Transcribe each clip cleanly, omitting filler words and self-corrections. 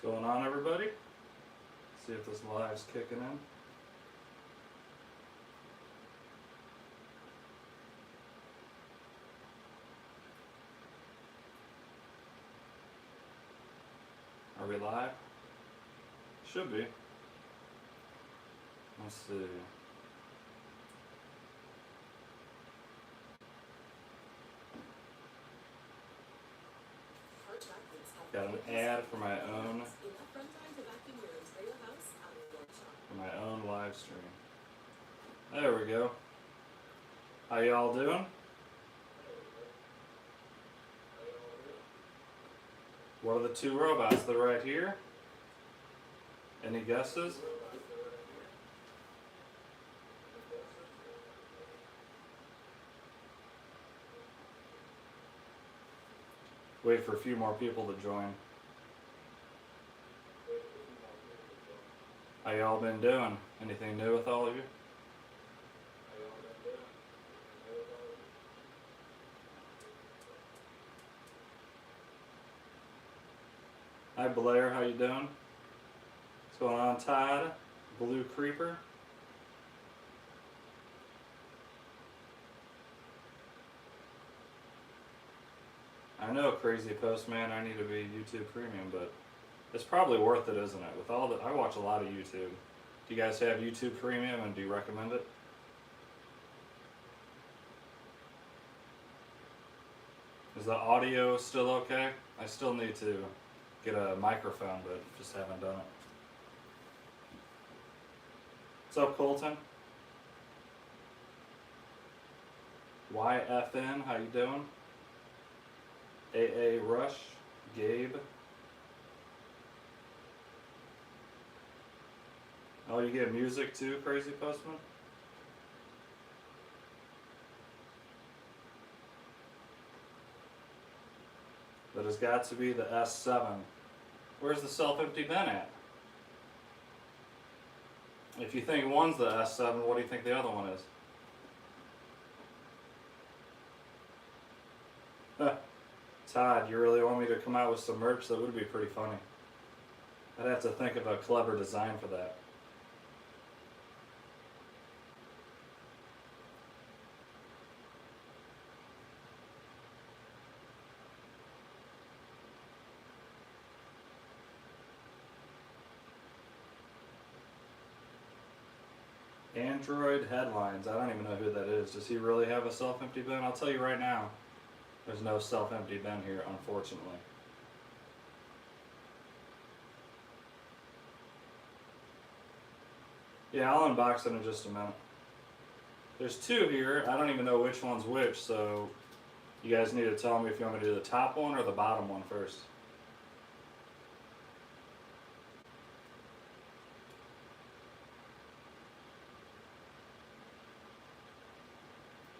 What's going on, everybody? See if this live's kicking in. Are we live? Should be. Let's see. Got an ad for my own live stream. There we go. How y'all doing? What are the two robots? They're right here. Any guesses? Wait for a few more people to join. How y'all been doing? Anything new with all of you? Hi Blair, how you doing? What's going on, Todd? Blue Creeper? I know, Crazy Postman, I need to be YouTube Premium, but it's probably worth it, isn't it? With all the, I watch a lot of YouTube. Do you guys have YouTube Premium, and do you recommend it? Is the audio still okay? I still need to get a microphone, but just haven't done it. What's up, Colton? YFN, how you doing? AA Rush, Gabe. Oh, you get music too, Crazy Postman? That has got to be the S7. Where's the self-empty bin at? If you think one's the S7, what do you think the other one is? Todd, you really want me to come out with some merch? That would be pretty funny. I'd have to think of a clever design for that. Android headlines. I don't even know who that is. Does he really have a self-empty bin? I'll tell you right now, there's no self-empty bin here, unfortunately. Yeah, I'll unbox it in just a minute. There's two here. I don't even know which one's which, so you guys need to tell me if you want me to do the top one or the bottom one first.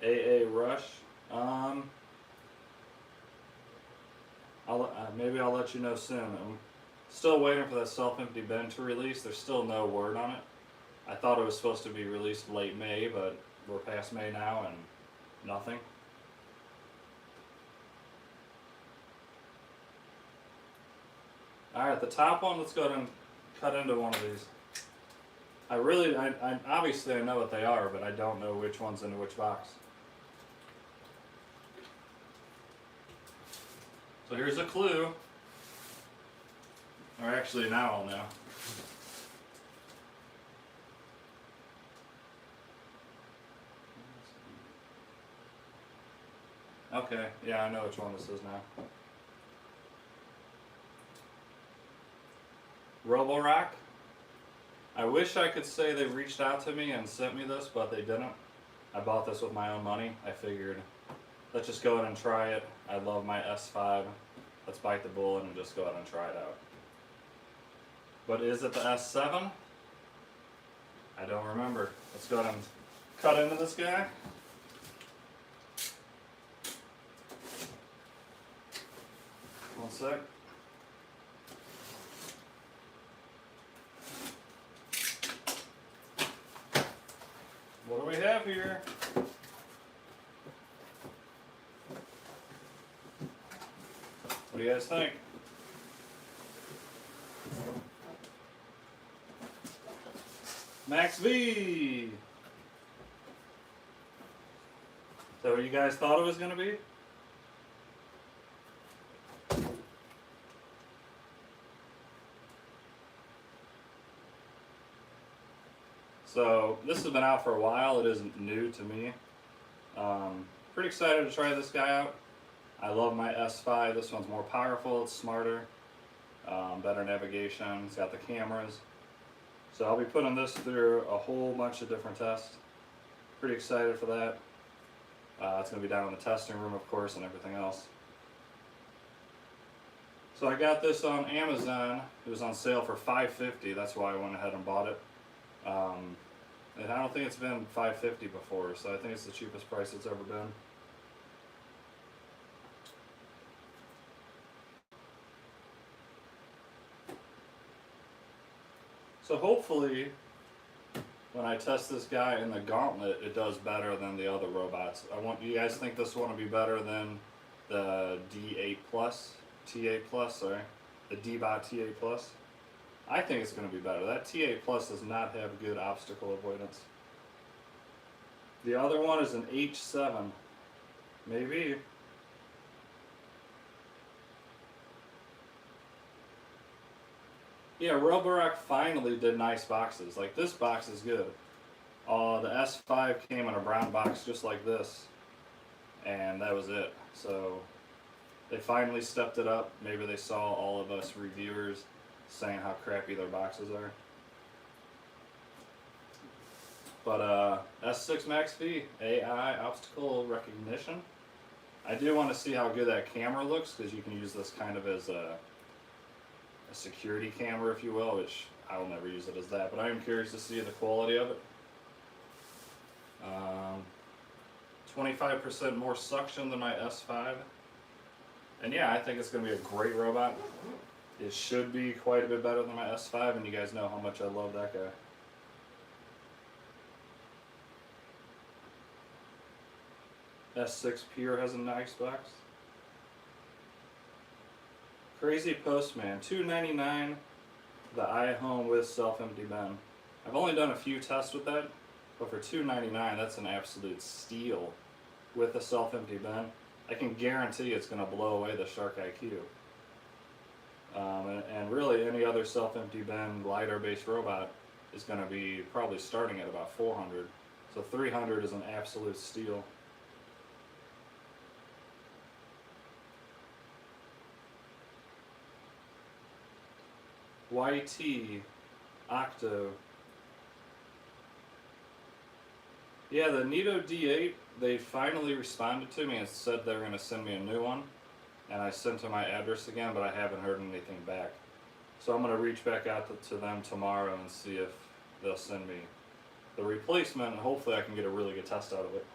AA Rush. Maybe I'll let you know soon. I'm still waiting for that self-empty bin to release. There's still no word on it. I thought it was supposed to be released late May, but we're past May now and nothing. Alright, the top one, let's go ahead and cut into one of these. Obviously I know what they are, but I don't know which one's in which box. So here's a clue. Or actually now I'll know. Okay, yeah, I know which one this is now. Roborock. I wish I could say they reached out to me and sent me this, but they didn't. I bought this with my own money. I figured, let's just go ahead and try it. I love my S5. Let's bite the bullet and just go ahead and try it out. But is it the S7? I don't remember. Let's go ahead and cut into this guy. One sec. What do we have here? What do you guys think? MaxV! Is that what you guys thought it was going to be? So this has been out for a while. It isn't new to me. Pretty excited to try this guy out. I love my S5. This one's more powerful, it's smarter, better navigation, it's got the cameras. So I'll be putting this through a whole bunch of different tests. Pretty excited for that. It's going to be down in the testing room, of course, and everything else. So I got this on Amazon. It was on sale for $5.50. That's why I went ahead and bought it. And I don't think it's been $5.50 before, so I think it's the cheapest price it's ever been. So hopefully, when I test this guy in the gauntlet, it does better than the other robots. You guys think this one will be better than the D8 Plus, T8 Plus, sorry, the D-Bot T8 Plus? I think it's going to be better. That T8 Plus does not have good obstacle avoidance. The other one is an H7. Maybe. Yeah, Roborock finally did nice boxes. Like, this box is good. The S5 came in a brown box just like this. And that was it. So, they finally stepped it up. Maybe they saw all of us reviewers saying how crappy their boxes are. But S6 MaxV, AI obstacle recognition. I do want to see how good that camera looks, because you can use this kind of as a security camera, if you will, which I will never use it as that, but I am curious to see the quality of it. 25% more suction than my S5. And yeah, I think it's going to be a great robot. It should be quite a bit better than my S5, and you guys know how much I love that guy. S6 Pure has a nice box. Crazy Postman, $2.99. The iHome with self-empty bin. I've only done a few tests with that, but for $2.99, that's an absolute steal with a self-empty bin. I can guarantee it's going to blow away the Shark IQ. And really, any other self-empty bin LiDAR-based robot is going to be probably starting at about 400. So 300 is an absolute steal. YT Octo. Yeah, the Nito D8, they finally responded to me and said they were going to send me a new one. And I sent them my address again, but I haven't heard anything back. So I'm going to reach back out to them tomorrow and see if they'll send me the replacement, and hopefully I can get a really good test out of it.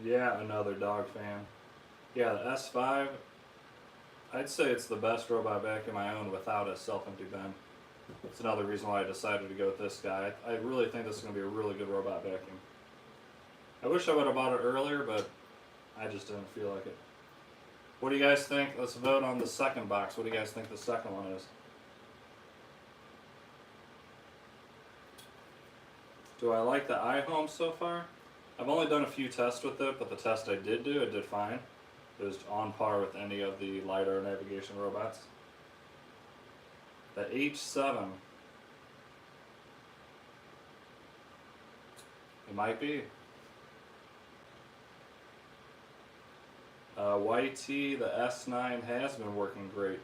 Yeah, another dog fan. Yeah, the S5, I'd say it's the best robot vacuum I own without a self-empty bin. That's another reason why I decided to go with this guy. I really think this is going to be a really good robot vacuum. I wish I would have bought it earlier, but I just didn't feel like it. What do you guys think? Let's vote on the second box. What do you guys think the second one is? Do I like the iHome so far? I've only done a few tests with it, but the test I did do, it did fine. It was on par with any of the LiDAR navigation robots. The H7. It might be. YT, the S9 has been working great.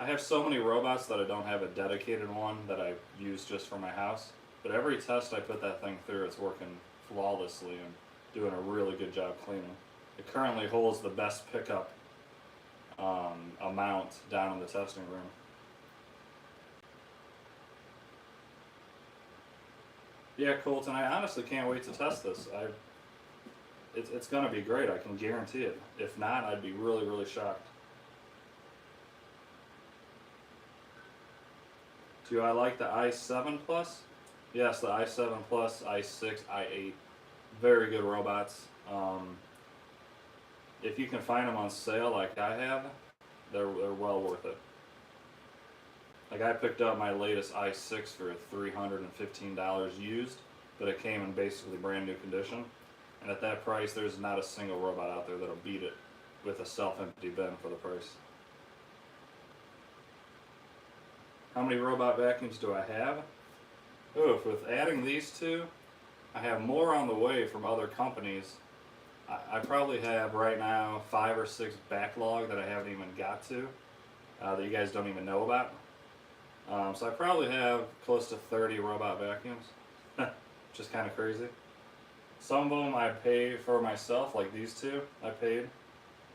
I have so many robots that I don't have a dedicated one that I use just for my house. But every test I put that thing through, it's working flawlessly and doing a really good job cleaning. It currently holds the best pickup amount down in the testing room. Yeah, Colton, I honestly can't wait to test this. It's going to be great, I can guarantee it. If not, I'd be really, really shocked. Do I like the i7 Plus? Yes, the i7 Plus, i6, i8. Very good robots. If you can find them on sale like I have, they're well worth it. Like I picked up my latest i6 for $315 used, but it came in basically brand new condition. And at that price, there's not a single robot out there that'll beat it with a self-empty bin for the price. How many robot vacuums do I have? Oof, with adding these two, I have more on the way from other companies. I probably have right now 5 or 6 backlog that I haven't even got to, that you guys don't even know about. So I probably have close to 30 robot vacuums, which is kind of crazy. Some of them I pay for myself, like these two I paid.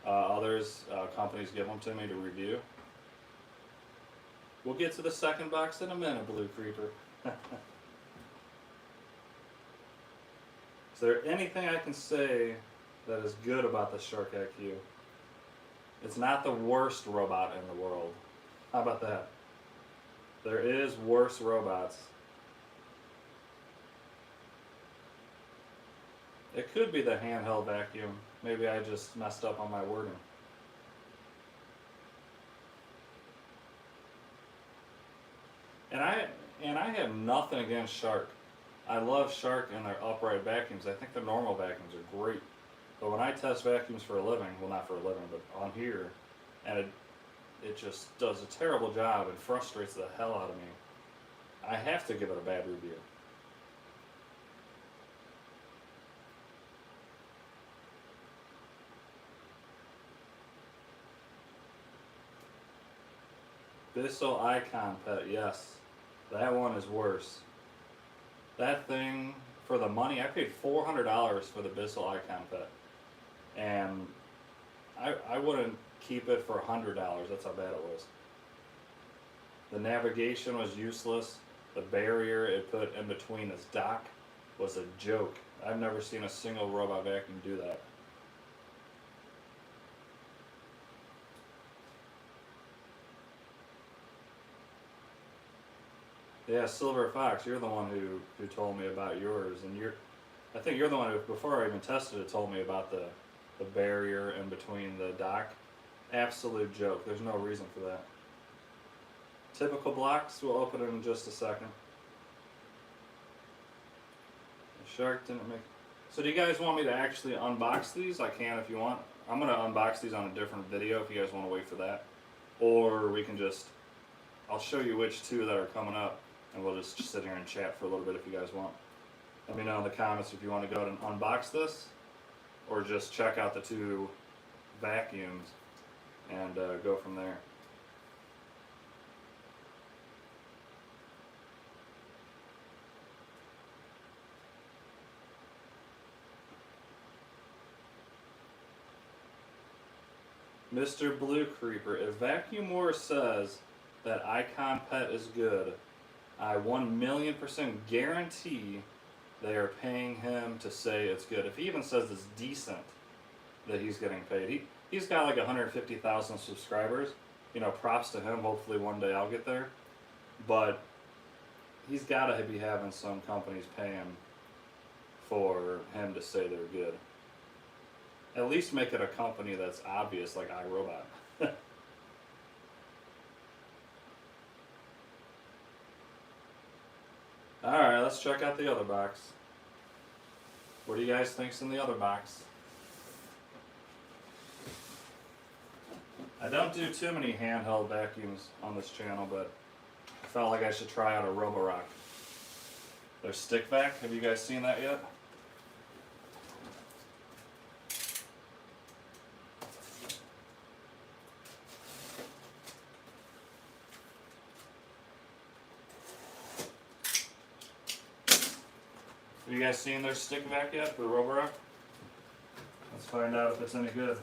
Others, companies give them to me to review. We'll get to the second box in a minute, Blue Creeper. Is there anything I can say that is good about the Shark IQ? It's not the worst robot in the world. How about that? There is worse robots. It could be the handheld vacuum. Maybe I just messed up on my wording. And I have nothing against Shark. I love Shark and their upright vacuums. I think the normal vacuums are great. But when I test vacuums for a living, well not for a living, but on here, and it just does a terrible job and frustrates the hell out of me, I have to give it a bad review. Bissell Icon Pet, yes. That one is worse. That thing, for the money, I paid $400 for the Bissell Icon Pet. And I wouldn't keep it for $100, that's how bad it was. The navigation was useless. The barrier it put in between its dock was a joke. I've never seen a single robot vacuum do that. Yeah, Silver Fox, you're the one who told me about yours, and I think you're the one who, before I even tested it, told me about the barrier in between the dock. Absolute joke. There's no reason for that. Typical blocks, we'll open it in just a second. The Shark didn't make... So do you guys want me to actually unbox these? I can if you want. I'm going to unbox these on a different video if you guys want to wait for that. Or we can just... I'll show you which two that are coming up, and we'll just sit here and chat for a little bit if you guys want. Let me know in the comments if you want to go ahead and unbox this, or just check out the two vacuums and go from there. Mr. Blue Creeper, if Vacuum War says that Icon Pet is good, I 1,000,000% guarantee they are paying him to say it's good. If he even says it's decent, that he's getting paid. He's got like 150,000 subscribers. You know, props to him. Hopefully one day I'll get there. But he's got to be having some companies pay him for him to say they're good. At least make it a company that's obvious, like Irobot. Alright, let's check out the other box. What do you guys think's in the other box? I don't do too many handheld vacuums on this channel, but I felt like I should try out a Roborock. Their stick vac, have you guys seen that yet? Have you guys seen their stick vac yet for Roborock? Let's find out if it's any good.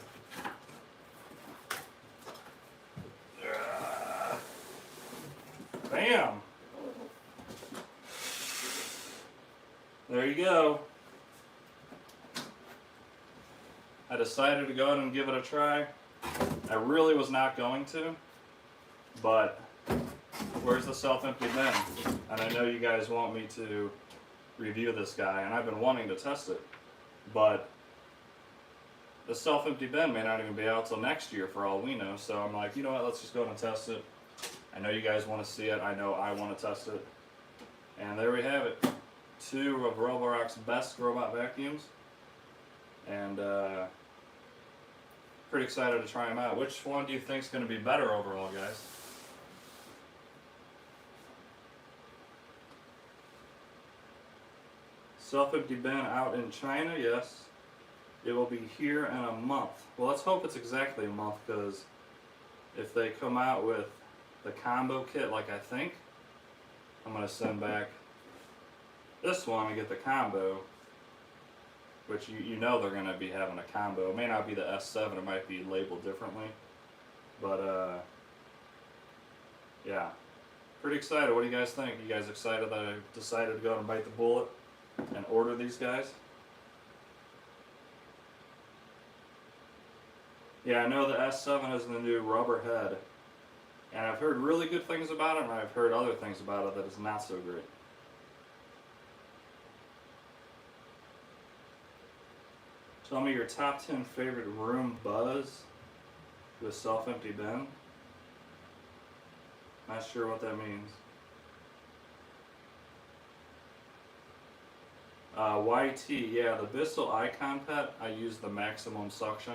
Bam! There you go. I decided to go ahead and give it a try. I really was not going to, but where's the self-empty bin? And I know you guys want me to review this guy, and I've been wanting to test it. but the self-empty bin may not even be out till next year for all we know. So I'm like, you know what, let's just go and test it. I know you guys want to see it. I know I want to test it. And there we have it. 2 of Roborock's best robot vacuums. And pretty excited to try them out. Which one do you think is going to be better overall, guys? Self-empty bin out in China, yes. It will be here in a month. Well, let's hope it's exactly a month, because if they come out with the combo kit like I think, I'm going to send back this one and get the combo, which you know they're going to be having a combo. It may not be the S7, it might be labeled differently. But, yeah. Pretty excited. What do you guys think? You guys excited that I decided to go and bite the bullet and order these guys? Yeah, I know the S7 is the new rubber head, and I've heard really good things about it, and I've heard other things about it that is not so great. Tell me your top 10 favorite room buzz with self-empty bin. Not sure what that means. YT, yeah, the Bissell Icon Pet, I used the maximum suction,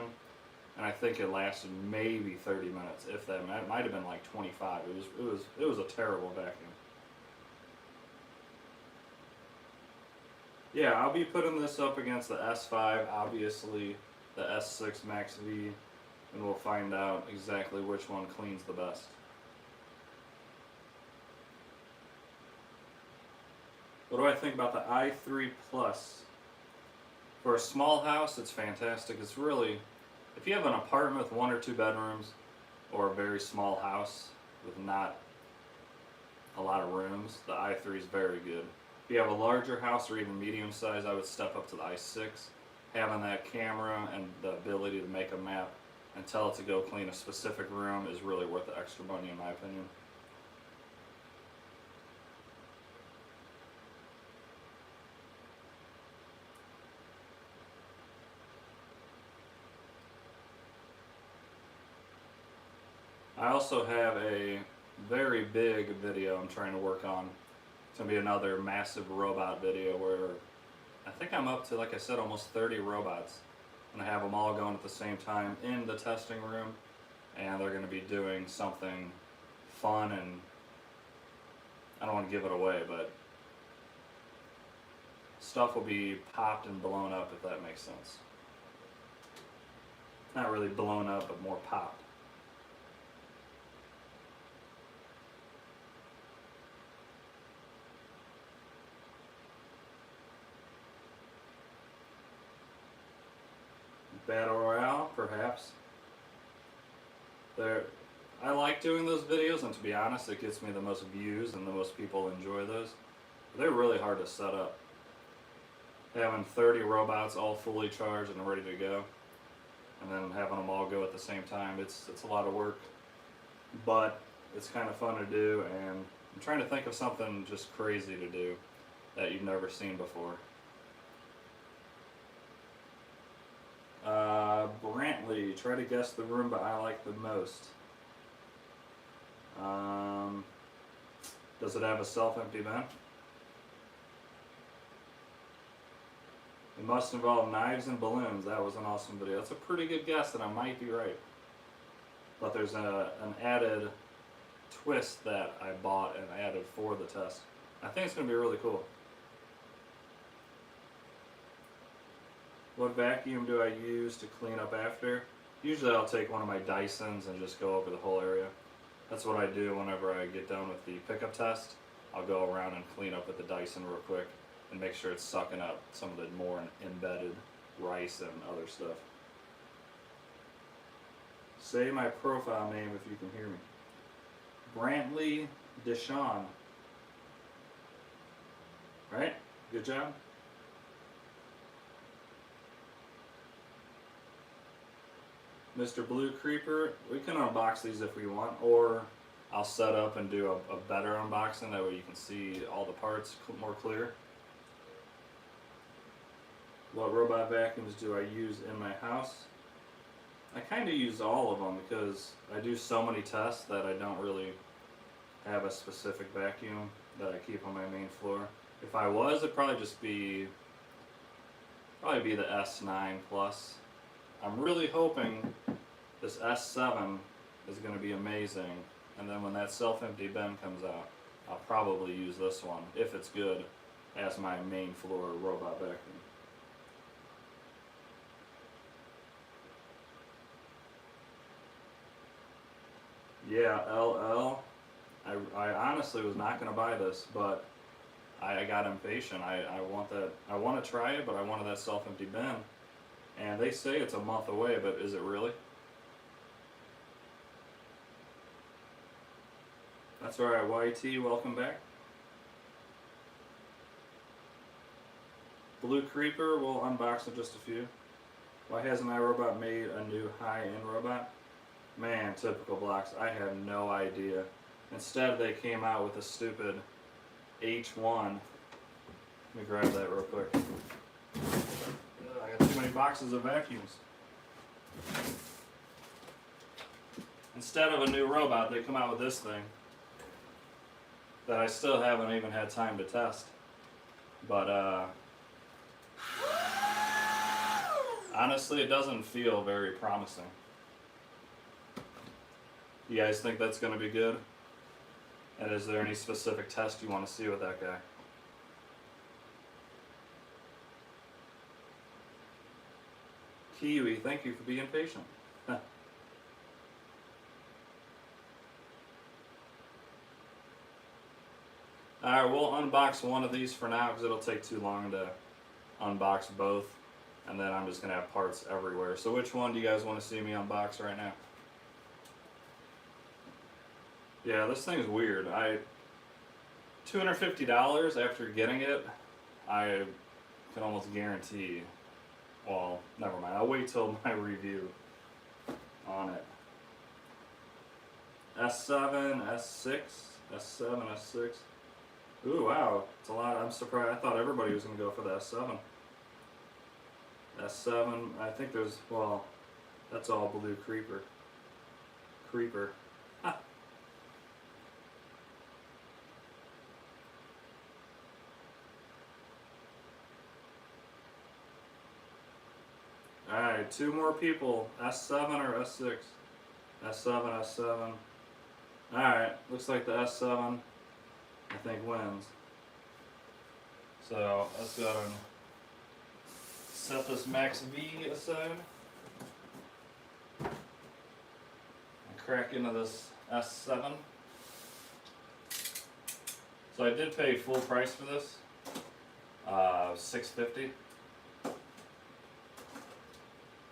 and I think it lasted maybe 30 minutes, if that. It might have been like 25. It was a terrible vacuum. Yeah, I'll be putting this up against the S5, obviously the S6 MaxV, and we'll find out exactly which one cleans the best. What do I think about the i3 Plus? For a small house, it's fantastic. It's really, if you have an apartment with 1 or 2 bedrooms, or a very small house with not a lot of rooms, the i3 is very good. If you have a larger house or even medium size, I would step up to the i6. Having that camera and the ability to make a map and tell it to go clean a specific room is really worth the extra money, in my opinion. I also have a very big video I'm trying to work on. It's going to be another massive robot video where I think I'm up to, like I said, almost 30 robots. And I have them all going at the same time in the testing room. And they're going to be doing something fun, and I don't want to give it away, but stuff will be popped and blown up, if that makes sense. Not really blown up, but more popped. Battle Royale, perhaps. I like doing those videos, and to be honest, it gets me the most views and the most people enjoy those. But they're really hard to set up. Having 30 robots all fully charged and ready to go, and then having them all go at the same time, it's a lot of work. But it's kind of fun to do, and I'm trying to think of something just crazy to do that you've never seen before. Brantley, try to guess the Roomba I like the most. Does it have a self-empty bin? It must involve knives and balloons. That was an awesome video. That's a pretty good guess, and I might be right. But there's an added twist that I bought and added for the test. I think it's going to be really cool. What vacuum do I use to clean up after? Usually I'll take one of my Dysons and just go over the whole area. That's what I do whenever I get done with the pickup test. I'll go around and clean up with the Dyson real quick and make sure it's sucking up some of the more embedded rice and other stuff. Say my profile name if you can hear me. Brantley Deshawn. Right? Good job. Mr. Blue Creeper, we can unbox these if we want, or I'll set up and do a better unboxing, that way you can see all the parts more clear. What robot vacuums do I use in my house? I kind of use all of them because I do so many tests that I don't really have a specific vacuum that I keep on my main floor. If I was, it'd probably be the S9 Plus. I'm really hoping this S7 is going to be amazing, and then when that self-empty bin comes out, I'll probably use this one, if it's good, as my main floor robot vacuum. Yeah, LL. I honestly was not going to buy this, but I got impatient. I want that. I want to try it, but I wanted that self-empty bin. And they say it's a month away, but is it really? That's alright, YT, welcome back. Blue Creeper, we'll unbox in just a few. Why hasn't iRobot made a new high-end robot? Man, typical blocks. I have no idea. Instead, they came out with a stupid H1. Let me grab that real quick. I got too many boxes of vacuums. Instead of a new robot, they come out with this thing that I still haven't even had time to test. But honestly, it doesn't feel very promising. You guys think that's going to be good? And is there any specific test you want to see with that guy? Kiwi, thank you for being patient. Alright, we'll unbox one of these for now because it'll take too long to unbox both. And then I'm just going to have parts everywhere. So which one do you guys want to see me unbox right now? Yeah, this thing's weird. $250 after getting it, I can almost guarantee. Well, never mind. I'll wait till my review on it. S7, S6, S7, S6. Ooh, wow. It's a lot. I'm surprised. I thought everybody was going to go for the S7. S7, I think there's, well, that's all Blue Creeper. Creeper. Ha. Alright, two more people. S7 or S6? S7, S7. Alright, looks like the S7, I think, wins. So, let's go and set this MaxV aside. And crack into this S7. So I did pay full price for this. $650.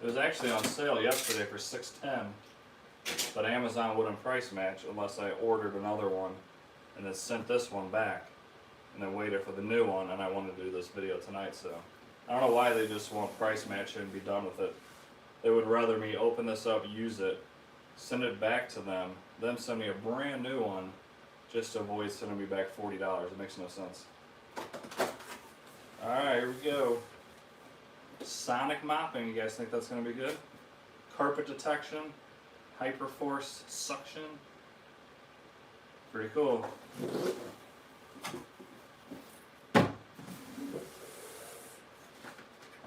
It was actually on sale yesterday for $610, but Amazon wouldn't price match unless I ordered another one and then sent this one back and then waited for the new one, and I wanted to do this video tonight, so I don't know why they just won't price match it and be done with it. They would rather me open this up, use it, send it back to them, then send me a brand new one just to avoid sending me back $40. It makes no sense. Alright, here we go. Sonic mopping, you guys think that's going to be good? Carpet detection, hyperforce suction. Pretty cool.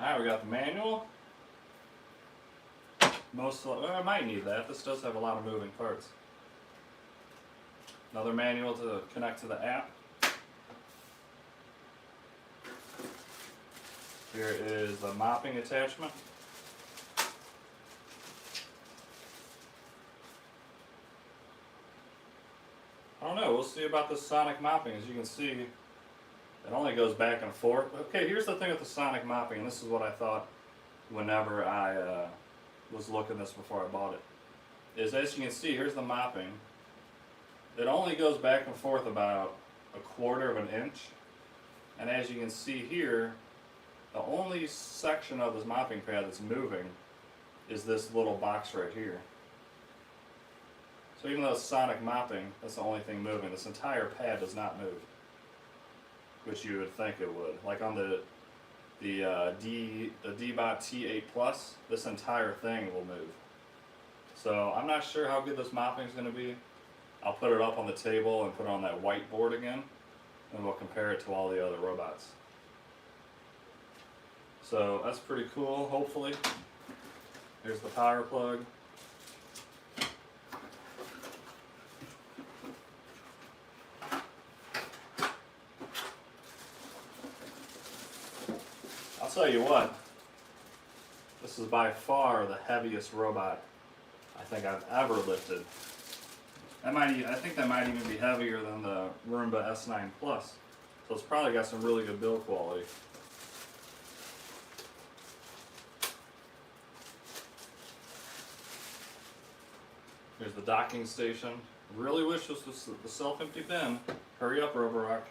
Alright, we got the manual. I might need that. This does have a lot of moving parts. Another manual to connect to the app. Here is the mopping attachment. I don't know, we'll see about the sonic mopping. As you can see, it only goes back and forth. Okay, here's the thing with the sonic mopping, and this is what I thought whenever I was looking this before I bought it. Is, as you can see, here's the mopping. It only goes back and forth about 1/4 of an inch. And as you can see here, the only section of this mopping pad that's moving is this little box right here. So even though it's sonic mopping, that's the only thing moving. This entire pad does not move, which you would think it would. Like on the the D-Bot T8 Plus, this entire thing will move. So I'm not sure how good this mopping is going to be. I'll put it up on the table and put it on that whiteboard again, and we'll compare it to all the other robots. So that's pretty cool, hopefully. Here's the power plug. I'll tell you what, this is by far the heaviest robot I think I've ever lifted. I think that might even be heavier than the Roomba S9 Plus. So it's probably got some really good build quality. Here's the docking station. Really wish this was the self-empty bin. Hurry up, Roborock.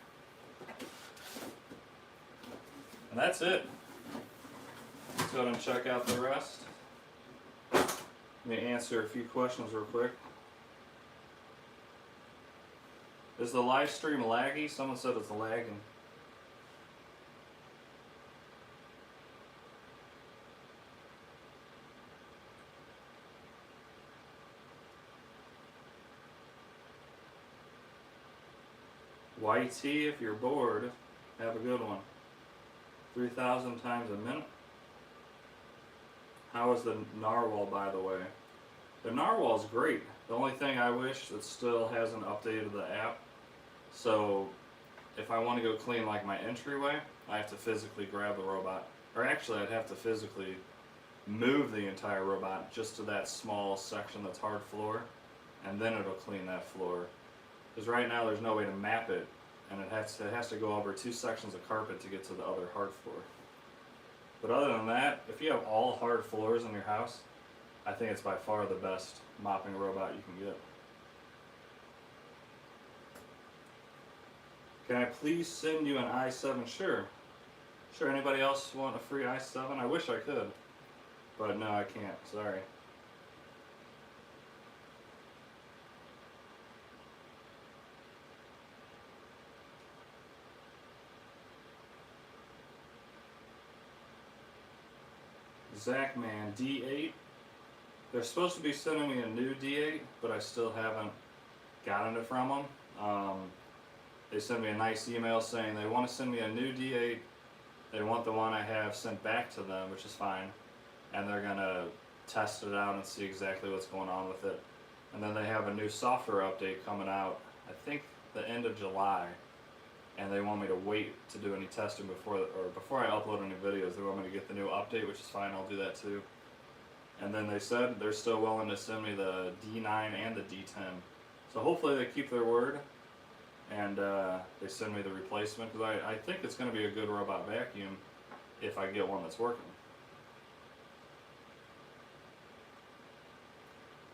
And that's it. Let's go ahead and check out the rest. Let me answer a few questions real quick. Is the live stream laggy? Someone said it's lagging. YT, if you're bored, have a good one. 3,000 times a minute. How is the narwhal, by the way? The narwhal's great. The only thing I wish, it still hasn't updated the app. So if I want to go clean like my entryway, I have to physically grab the robot. Or actually, I'd have to physically move the entire robot just to that small section that's hard floor, and then it'll clean that floor. Because right now there's no way to map it, and it has to go over 2 sections of carpet to get to the other hard floor. But other than that, if you have all hard floors in your house, I think it's by far the best mopping robot you can get. Can I please send you an i7? Sure. Sure, anybody else want a free i7? I wish I could, but no, I can't, sorry. Zachman, D8. They're supposed to be sending me a new D8, but I still haven't gotten it from them. They sent me a nice email saying they want to send me a new D8. They want the one I have sent back to them, which is fine. And they're going to test it out and see exactly what's going on with it. And then they have a new software update coming out, I think the end of July. And they want me to wait to do any testing before I upload any videos. They want me to get the new update, which is fine. I'll do that too. And then they said they're still willing to send me the D9 and the D10. So hopefully they keep their word and they send me the replacement, because I think it's going to be a good robot vacuum if I get one that's working.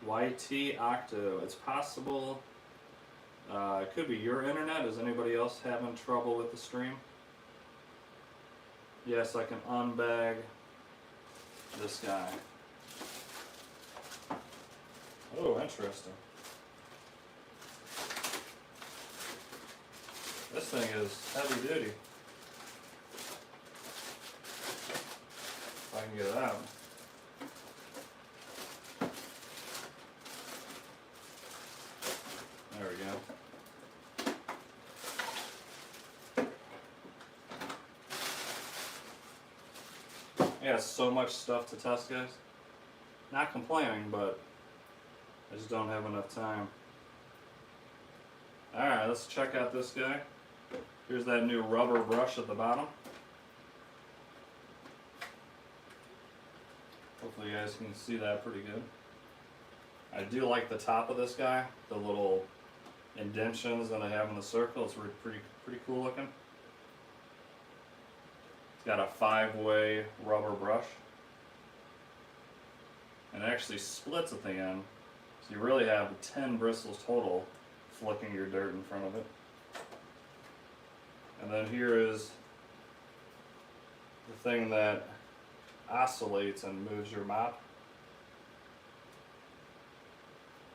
YT Octo. It's possible. It could be your internet. Is anybody else having trouble with the stream? Yes, I can unbag this guy. Oh, interesting. This thing is heavy duty. If I can get it out. There we go. Yeah, so much stuff to test, guys. Not complaining, but I just don't have enough time. Alright, let's check out this guy. Here's that new rubber brush at the bottom. Hopefully you guys can see that pretty good. I do like the top of this guy, the little indentions that I have in the circle. It's pretty cool looking. It's got a 5-way rubber brush. And it actually splits at the end. So you really have 10 bristles total flicking your dirt in front of it. And then here is the thing that oscillates and moves your mop.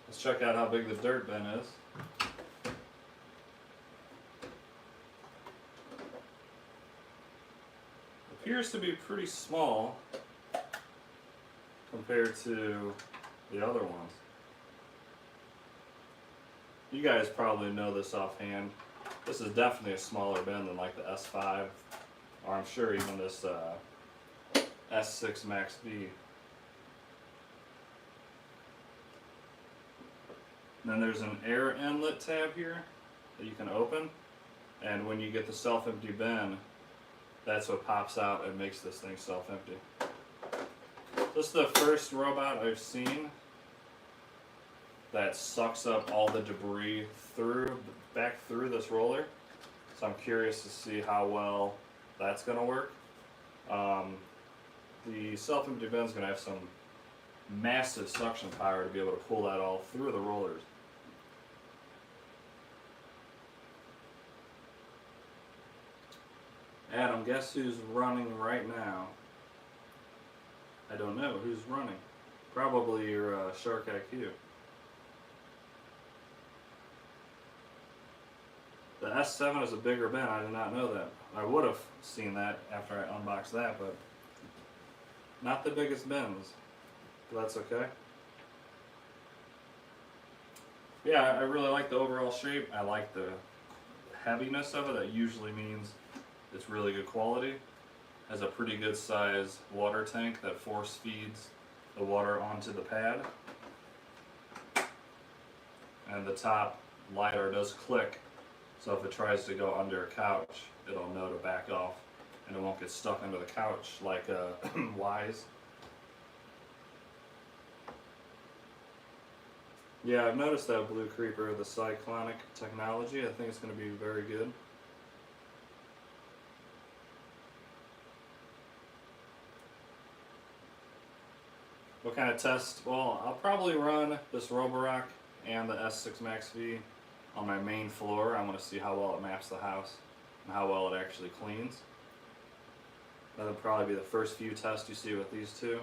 Let's check out how big the dirt bin is. The appears to be pretty small compared to the other ones. You guys probably know this offhand. This is definitely a smaller bin than like the S5, or I'm sure even this S6 MaxV. Then there's an air inlet tab here that you can open, and when you get the self-empty bin, that's what pops out and makes this thing self-empty. This is the first robot I've seen that sucks up all the debris back through this roller, so I'm curious to see how well that's going to work. The self-empty bin is going to have some massive suction power to be able to pull that all through the rollers. Adam, guess who's running right now? I don't know. Who's running? Probably your Shark IQ. The S7 is a bigger bin. I did not know that. I would have seen that after I unboxed that, but not the biggest bins. But that's okay. Yeah, I really like the overall shape. I like the heaviness of it. That usually means it's really good quality. Has a pretty good size water tank that force feeds the water onto the pad. And the top LiDAR does click, so if it tries to go under a couch, it'll know to back off and it won't get stuck under the couch like Wise. Yeah, I've noticed that Blue Creeper, the cyclonic technology. I think it's going to be very good. What kind of test? Well, I'll probably run this Roborock and the S6 MaxV on my main floor. I want to see how well it maps the house and how well it actually cleans. That'll probably be the first few tests you see with these two,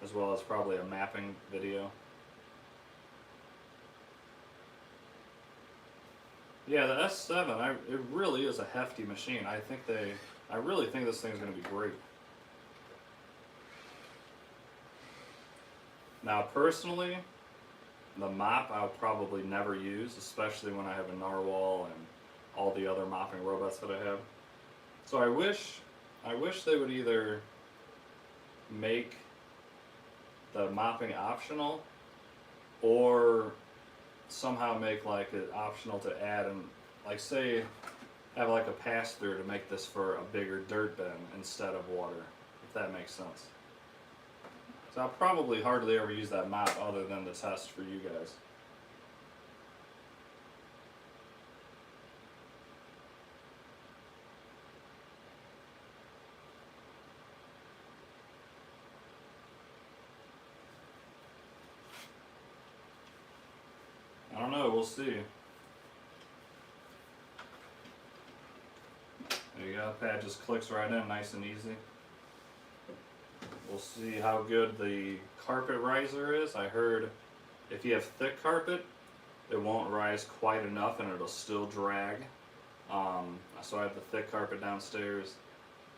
as well as probably a mapping video. Yeah, the S7, it really is a hefty machine. I really think this thing's going to be great. Now personally, the mop I'll probably never use, especially when I have a narwhal and all the other mopping robots that I have. So I wish they would either make the mopping optional, or somehow make like it optional to add, and like say have like a pass through to make this for a bigger dirt bin instead of water, if that makes sense. So I'll probably hardly ever use that mop other than the test for you guys. I don't know, we'll see. There you go, pad just clicks right in, nice and easy. We'll see how good the carpet riser is. I heard if you have thick carpet, it won't rise quite enough and it'll still drag. So I have the thick carpet downstairs,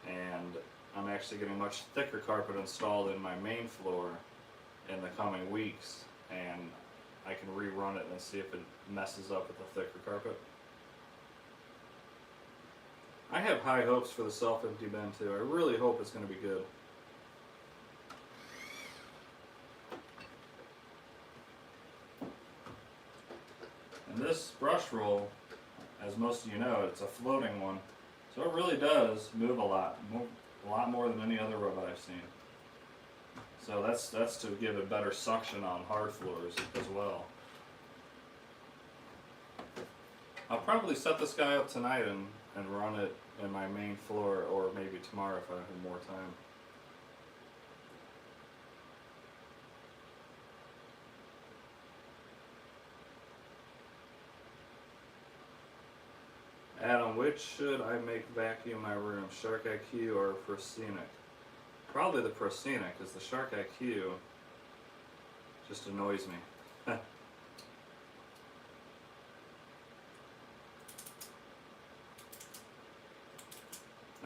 and I'm actually getting much thicker carpet installed in my main floor in the coming weeks, and I can rerun it and see if it messes up with the thicker carpet. I have high hopes for the self-empty bin too. I really hope it's going to be good. And this brush roll, as most of you know, it's a floating one, so it really does move a lot more than any other robot I've seen. So that's to give it better suction on hard floors as well. I'll probably set this guy up tonight and run it in my main floor, or maybe tomorrow if I have more time. Adam, which should I make vacuum my room, Shark IQ or Proscenic? Probably the Proscenic, because the Shark IQ just annoys me.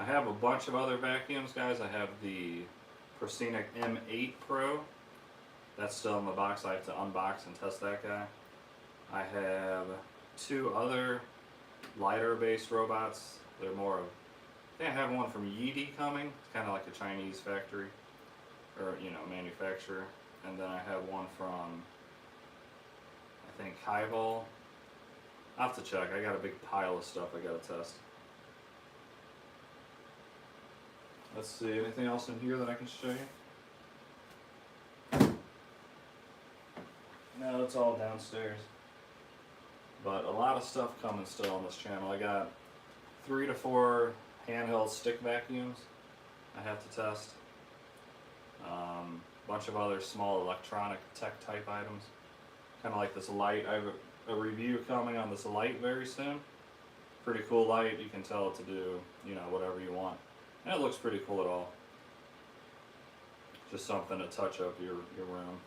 I have a bunch of other vacuums, guys. I have the Proscenic M8 Pro. That's still in the box. I have to unbox and test that guy. I have two other lighter based robots. They're more of, I think I have one from Yeezy coming. It's kind of like a Chinese factory, or manufacturer. And then I have one from, I think, Kaival. I'll have to check. I got a big pile of stuff I gotta test. Let's see, anything else in here that I can show you? No, it's all downstairs. But a lot of stuff coming still on this channel. I got 3 to 4 handheld stick vacuums I have to test. Bunch of other small electronic tech type items. Kind of like this light. I have a review coming on this light very soon. Pretty cool light. You can tell it to do, whatever you want. And it looks pretty cool at all. Just something to touch up your room.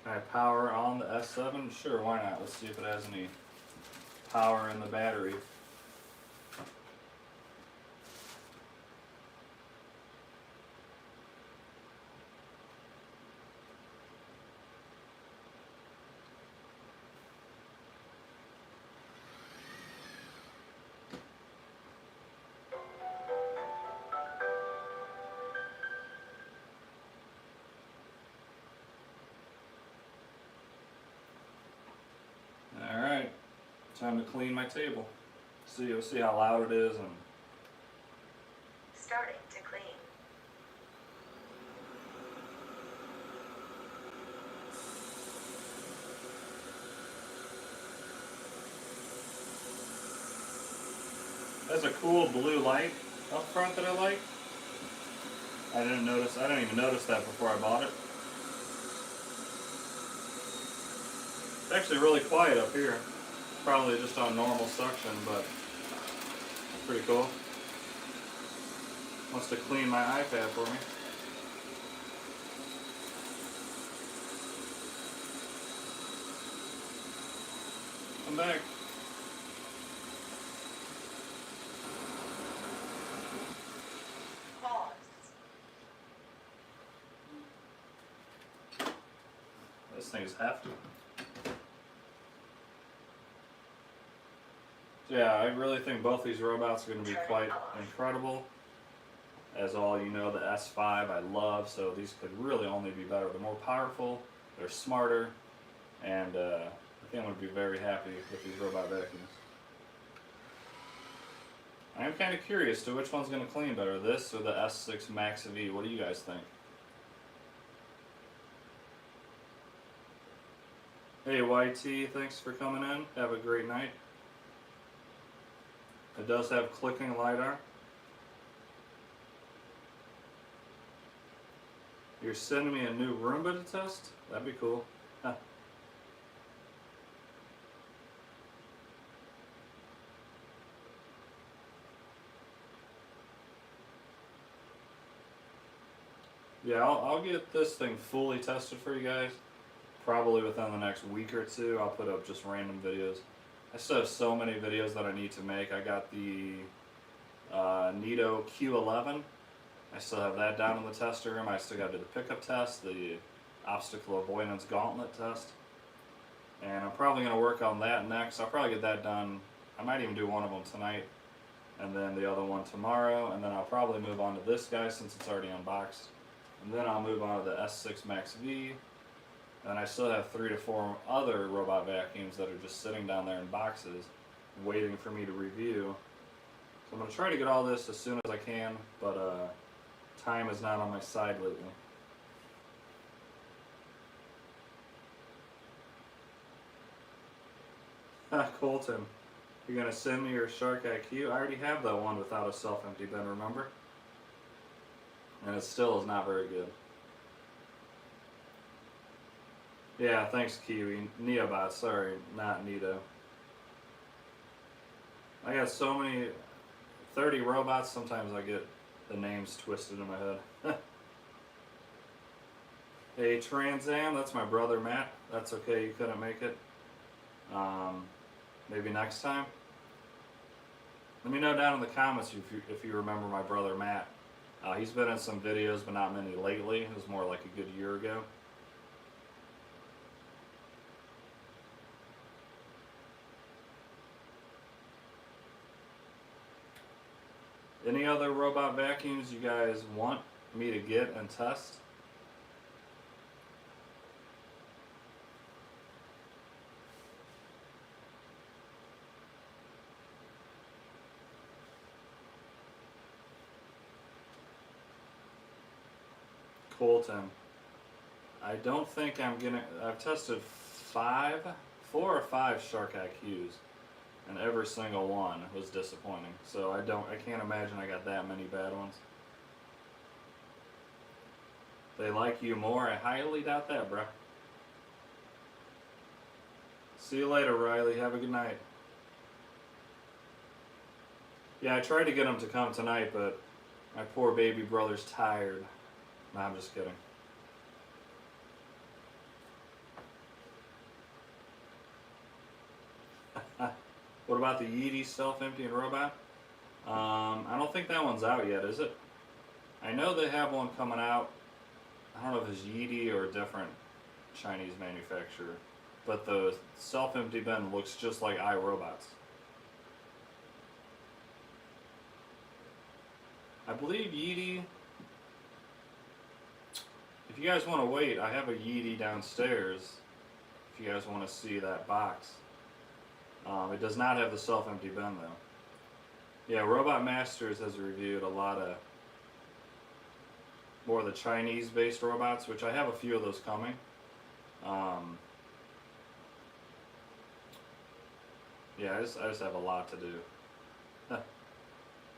Can I power on the S7? Sure, why not? Let's see if it has any power in the battery. Alright, time to clean my table. We'll see how loud it is and starting to clean. there's a cool blue light up front that I like. I didn't even notice that before I bought it. It's actually really quiet up here. Probably just on normal suction, but it's pretty cool. Wants to clean my iPad for me. Come back. Pause. This thing is hefty. Yeah, I really think both these robots are going to be quite incredible. As all you know, the S5 I love, so these could really only be better. They're more powerful, they're smarter, and I think I'm going to be very happy with these robot vacuums. I am kind of curious to which one's going to clean better, this or the S6 MaxV. What do you guys think? Hey YT, thanks for coming in. Have a great night. It does have clicking LiDAR. You're sending me a new Roomba to test? That'd be cool. Huh. Yeah, I'll get this thing fully tested for you guys. Probably within the next week or two. I'll put up just random videos. I still have so many videos that I need to make. I got the Nito Q11. I still have that down in the tester room. I still got to do the pickup test, the obstacle avoidance gauntlet test. And I'm probably going to work on that next. I'll probably get that done. I might even do one of them tonight, and then the other one tomorrow. And then I'll probably move on to this guy since it's already unboxed. And then I'll move on to the S6 MaxV. And I still have 3 to 4 other robot vacuums that are just sitting down there in boxes, waiting for me to review. So I'm going to try to get all this as soon as I can, but time is not on my side lately. Colton, you're going to send me your Shark IQ? I already have that one without a self-empty bin, remember? And it still is not very good. Yeah, thanks Kiwi. Neobot, sorry, not Nito. I got so many, 30 robots, sometimes I get the names twisted in my head. Hey Trans Am, that's my brother Matt. That's okay, you couldn't make it. Maybe next time. Let me know down in the comments if you remember my brother Matt. He's been in some videos, but not many lately. It was more like a good year ago. Any other robot vacuums you guys want me to get and test? Colton. I don't think I'm gonna. I've tested 4 or 5 Shark IQs, and every single one was disappointing. So I can't imagine I got that many bad ones. They like you more? I highly doubt that, bruh. See you later, Riley. Have a good night. Yeah, I tried to get him to come tonight, but my poor baby brother's tired. No, I'm just kidding. What about the Yeety self-emptying robot? I don't think that one's out yet, is it? I know they have one coming out. I don't know if it's Yeety or a different Chinese manufacturer. But the self-empty bin looks just like iRobots. I believe Yeety... If you guys want to wait, I have a Yeety downstairs. If you guys want to see that box. It does not have the self-empty bin though. Yeah, Robot Masters has reviewed a lot of more of the Chinese-based robots, which I have a few of those coming. Yeah, I just have a lot to do.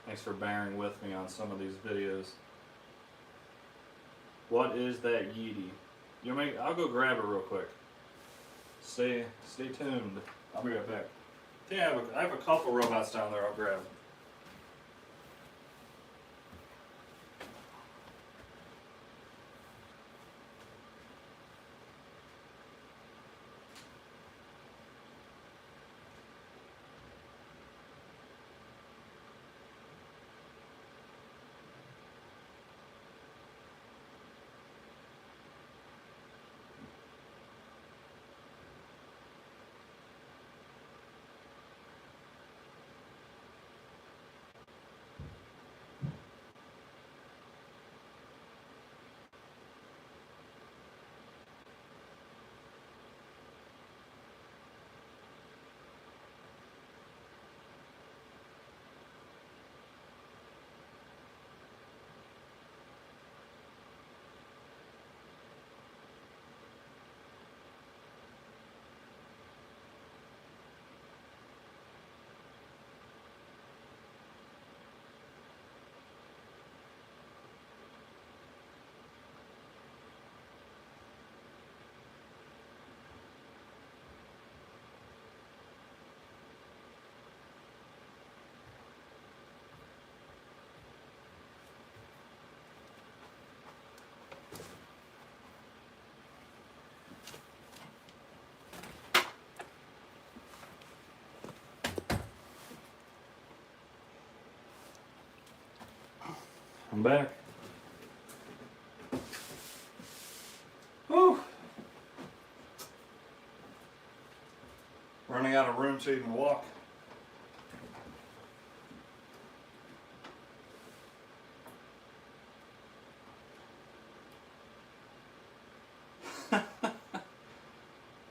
Thanks for bearing with me on some of these videos. What is that Yeety? I'll go grab it real quick. Stay tuned. I'll be right back. Yeah, I have a couple robots down there I'll grab. I'm back. Whew. Running out of room to even walk.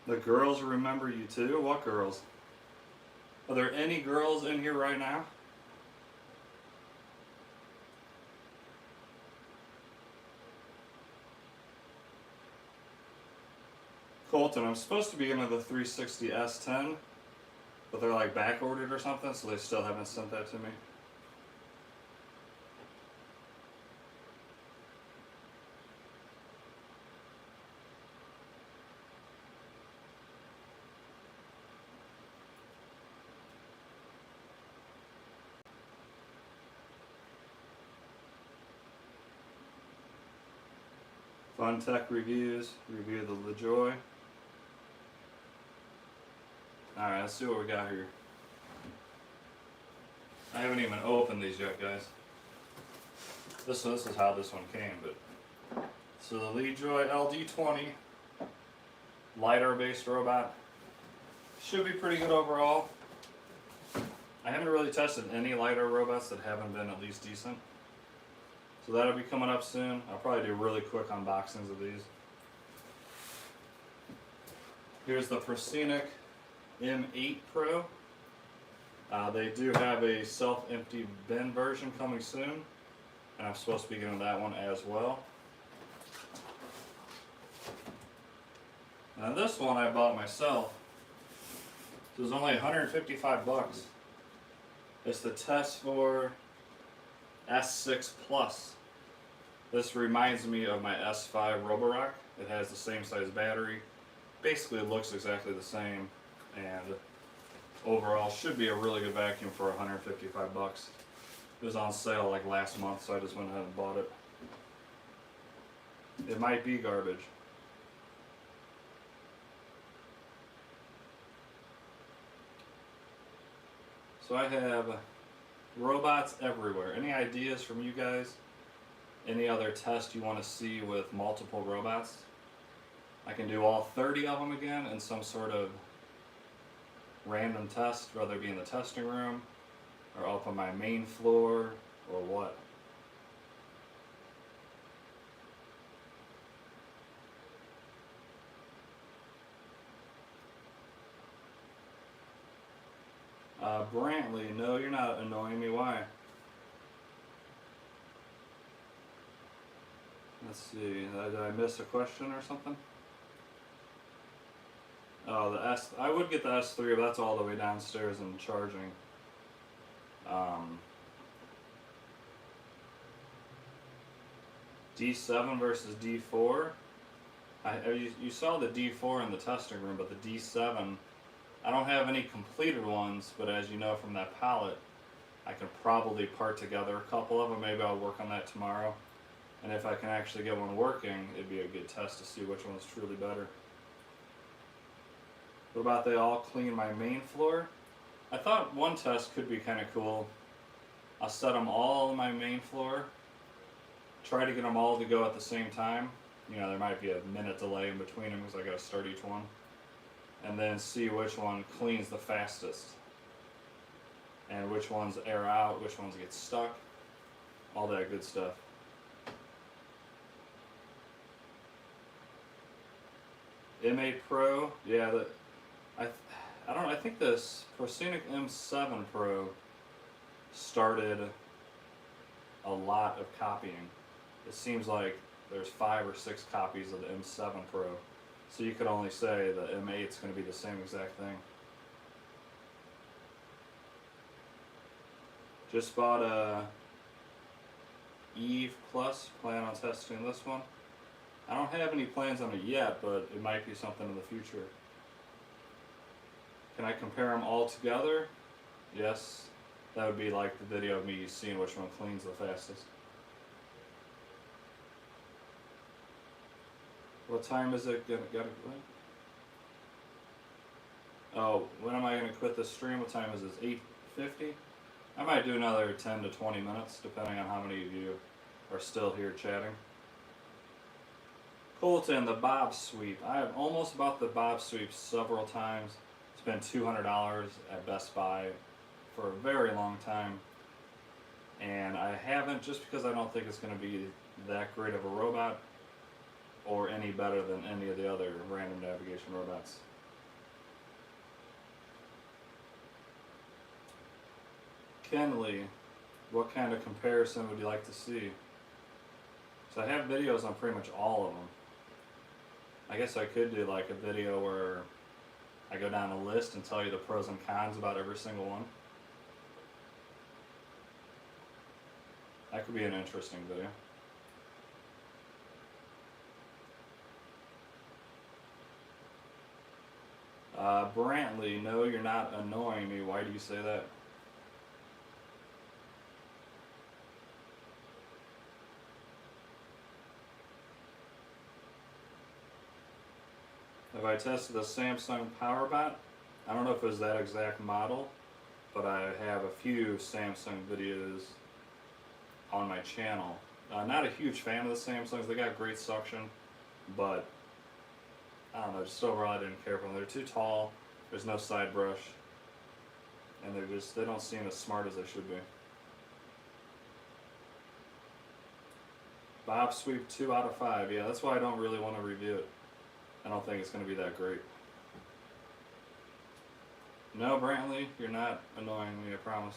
The girls remember you too? What girls? Are there any girls in here right now? Colton, I'm supposed to be into the 360 S10, but they're like back ordered or something, so they still haven't sent that to me. Fun Tech Reviews, review the LaJoy. Alright, let's see what we got here. I haven't even opened these yet, guys. This is how this one came, but so the LeeJoy LD20 LiDAR based robot should be pretty good overall. I haven't really tested any LiDAR robots that haven't been at least decent. So that'll be coming up soon. I'll probably do really quick unboxings of these. Here's the Proscenic M8 Pro. They do have a self-empty bin version coming soon, and I'm supposed to be getting that one as well. Now this one I bought myself. It was only 155 bucks. It's the test for S6 Plus. This reminds me of my S5 Roborock. It has the same size battery. Basically it looks exactly the same, and overall should be a really good vacuum for 155 bucks. It was on sale like last month, so I just went ahead and bought it. It might be garbage. So I have robots everywhere. Any ideas from you guys? Any other test you want to see with multiple robots? I can do all 30 of them again in some sort of random test, whether it be in the testing room or up on my main floor or what. Brantley, no, you're not annoying me. Why? Let's see, did I miss a question or something? Oh, the S, I would get the S3, but that's all the way downstairs and charging. D7 versus D4. You saw the D4 in the testing room, but the D7, I don't have any completed ones, but as you know from that palette, I can probably part together a couple of them. Maybe I'll work on that tomorrow. And if I can actually get one working, it'd be a good test to see which one's truly better. What about they all clean my main floor? I thought one test could be kind of cool. I'll set them all on my main floor, try to get them all to go at the same time. You know, there might be a minute delay in between them because I gotta start each one. And then see which one cleans the fastest. And which ones air out, which ones get stuck. All that good stuff. M8 Pro, yeah, I don't know, I think this Proscenic M7 Pro started a lot of copying. It seems like there's 5 or 6 copies of the M7 Pro. So you could only say the M8 is going to be the same exact thing. Just bought a Eve Plus, plan on testing this one. I don't have any plans on it yet, but it might be something in the future. Can I compare them all together? Yes. That would be like the video of me seeing which one cleans the fastest. What time is it gonna Oh, when am I gonna quit this stream? What time is this? 8:50? I might do another 10 to 20 minutes, depending on how many of you are still here chatting. Colton, the Bob Sweep. I have almost bought the Bob Sweep several times. Spent $200 at Best Buy for a very long time. And I haven't, just because I don't think it's going to be that great of a robot or any better than any of the other random navigation robots. Kenley, what kind of comparison would you like to see? So I have videos on pretty much all of them. I guess I could do like a video where I go down a list and tell you the pros and cons about every single one. That could be an interesting video. Brantley, no, you're not annoying me. Why do you say that? Have I tested the Samsung PowerBot? I don't know if it was that exact model, but I have a few Samsung videos on my channel. Not a huge fan of the Samsungs. They got great suction, but I don't know, just overall I didn't care for them. They're too tall, there's no side brush, and they don't seem as smart as they should be. Bob Sweep 2 out of 5. Yeah, that's why I don't really want to review it. I don't think it's going to be that great. No, Brantley, you're not annoying me, I promise.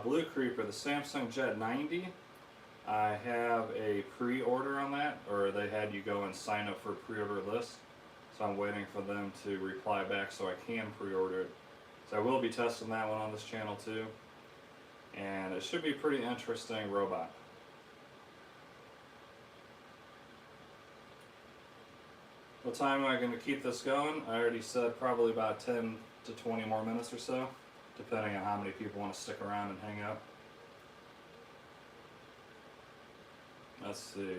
Blue Creeper, the Samsung Jet 90. I have a pre-order on that, or they had you go and sign up for a pre-order list. So I'm waiting for them to reply back so I can pre-order it. So I will be testing that one on this channel too. And it should be a pretty interesting robot. What time am I going to keep this going? I already said probably about 10 to 20 more minutes or so, depending on how many people want to stick around and hang out. Let's see.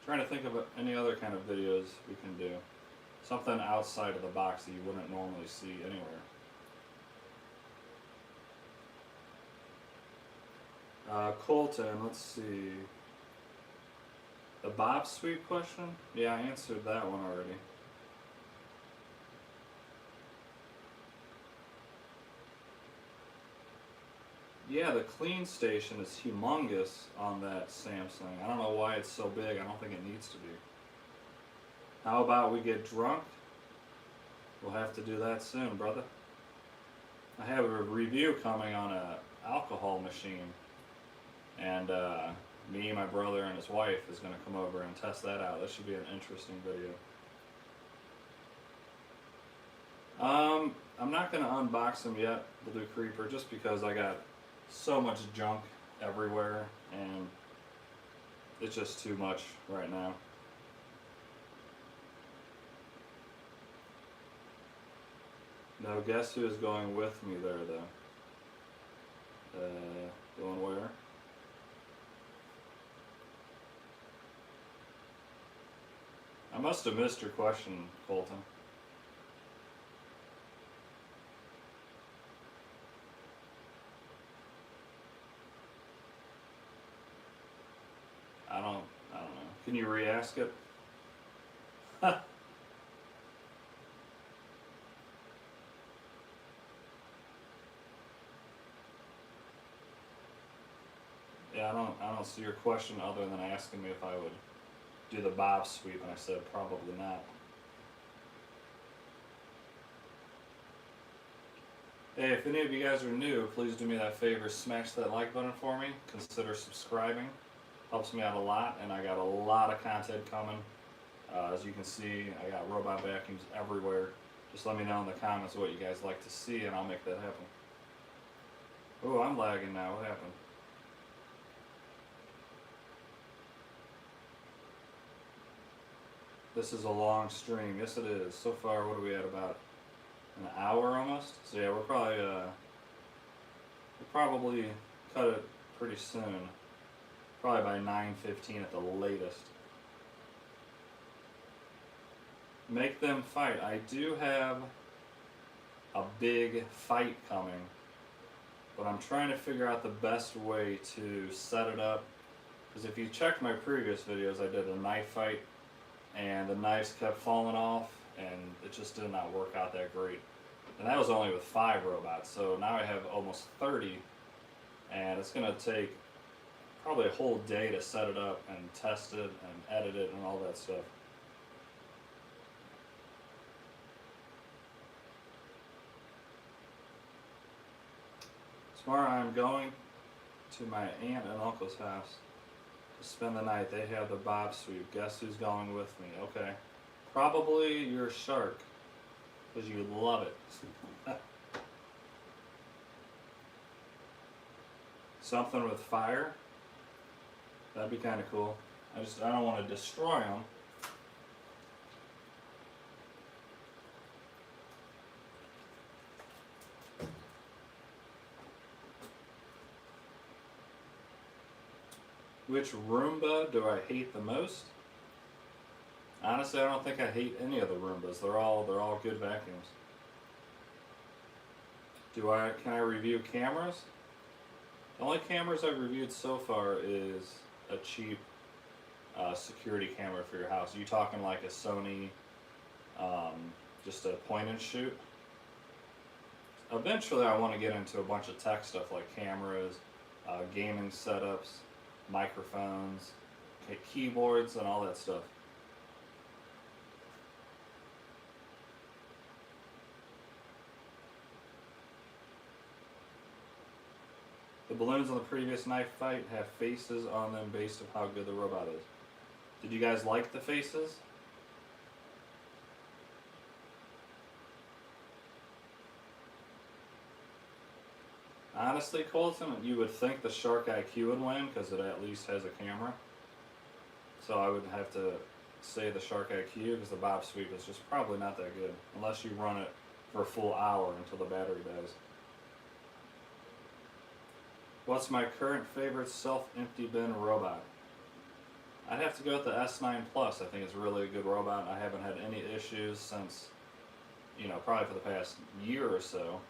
Trying to think of any other kind of videos we can do. Something outside of the box that you wouldn't normally see anywhere. Colton, let's see. The Bob Sweep question? Yeah, I answered that one already. Yeah, the clean station is humongous on that Samsung. I don't know why it's so big. I don't think it needs to be. How about we get drunk? We'll have to do that soon, brother. I have a review coming on a alcohol machine. And me, my brother, and his wife is going to come over and test that out. That should be an interesting video. I'm not going to unbox them yet, Blue Creeper, just because I got so much junk everywhere and it's just too much right now. Now guess who is going with me there though? Going where? I must have missed your question, Colton. I don't know. Can you re-ask it? Yeah, I don't see your question other than asking me if I would do the Bob Sweep, and I said probably not. Hey, if any of you guys are new, please do me that favor, smash that like button for me. Consider subscribing. Helps me out a lot, and I got a lot of content coming. As you can see, I got robot vacuums everywhere. Just let me know in the comments what you guys like to see, and I'll make that happen. Oh, I'm lagging now. What happened? This is a long stream. Yes, it is. So far, what are we at? About an hour almost? So yeah, we'll probably cut it pretty soon. Probably by 9:15 at the latest. Make them fight. I do have a big fight coming, but I'm trying to figure out the best way to set it up. Because if you checked my previous videos, I did a knife fight, and the knives kept falling off, and it just did not work out that great. And that was only with 5 robots, so now I have almost 30, and it's going to take probably a whole day to set it up and test it and edit it and all that stuff. Tomorrow I'm going to my aunt and uncle's house to spend the night. They have the Bob Sweep. Guess who's going with me? Okay. Probably your shark, because you love it. Something with fire? That'd be kind of cool. I don't want to destroy them. Which Roomba do I hate the most? Honestly, I don't think I hate any of the Roombas. They're all good vacuums. Can I review cameras? The only cameras I've reviewed so far is a cheap security camera for your house. Are you talking like a Sony, just a point and shoot? Eventually I want to get into a bunch of tech stuff like cameras, gaming setups, microphones, keyboards, and all that stuff. The balloons on the previous knife fight have faces on them based on how good the robot is. Did you guys like the faces? Honestly, Colton, you would think the Shark IQ would win because it at least has a camera. So I would have to say the Shark IQ because the Bob Sweep is just probably not that good unless you run it for a full hour until the battery dies. What's my current favorite self-empty bin robot? I'd have to go with the S9 Plus. I think it's really a good robot. I haven't had any issues since, probably for the past year or so.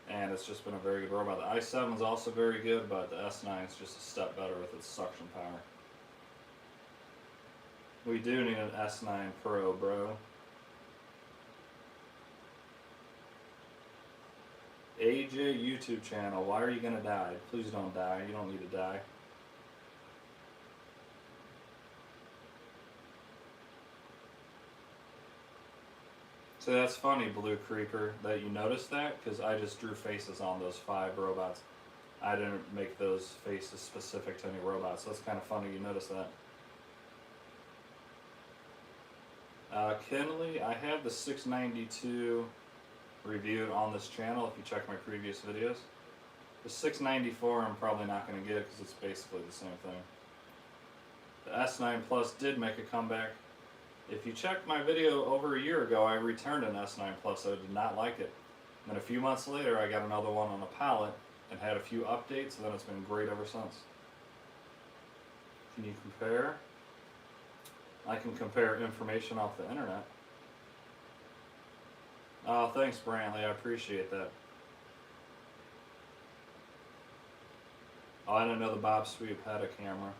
And it's just been a very good robot. The i7 is also very good, but the S9 is just a step better with its suction power. We do need an S9 Pro, bro. AJ YouTube channel, why are you gonna die? Please don't die. You don't need to die. So that's funny, Blue Creeper, that you noticed that, because I just drew faces on those 5 robots. I didn't make those faces specific to any robots, so that's kind of funny you noticed that. Kinley, I have the 692 reviewed on this channel if you check my previous videos. The 694 I'm probably not going to get because it's basically the same thing. The S9 Plus did make a comeback. If you check my video over a year ago, I returned an S9 Plus. I did not like it. And then a few months later, I got another one on a pallet and had a few updates, and then it's been great ever since. Can you compare? I can compare information off the internet. Oh, thanks, Brantley. I appreciate that. Oh, I didn't know the Bob Sweep had a camera.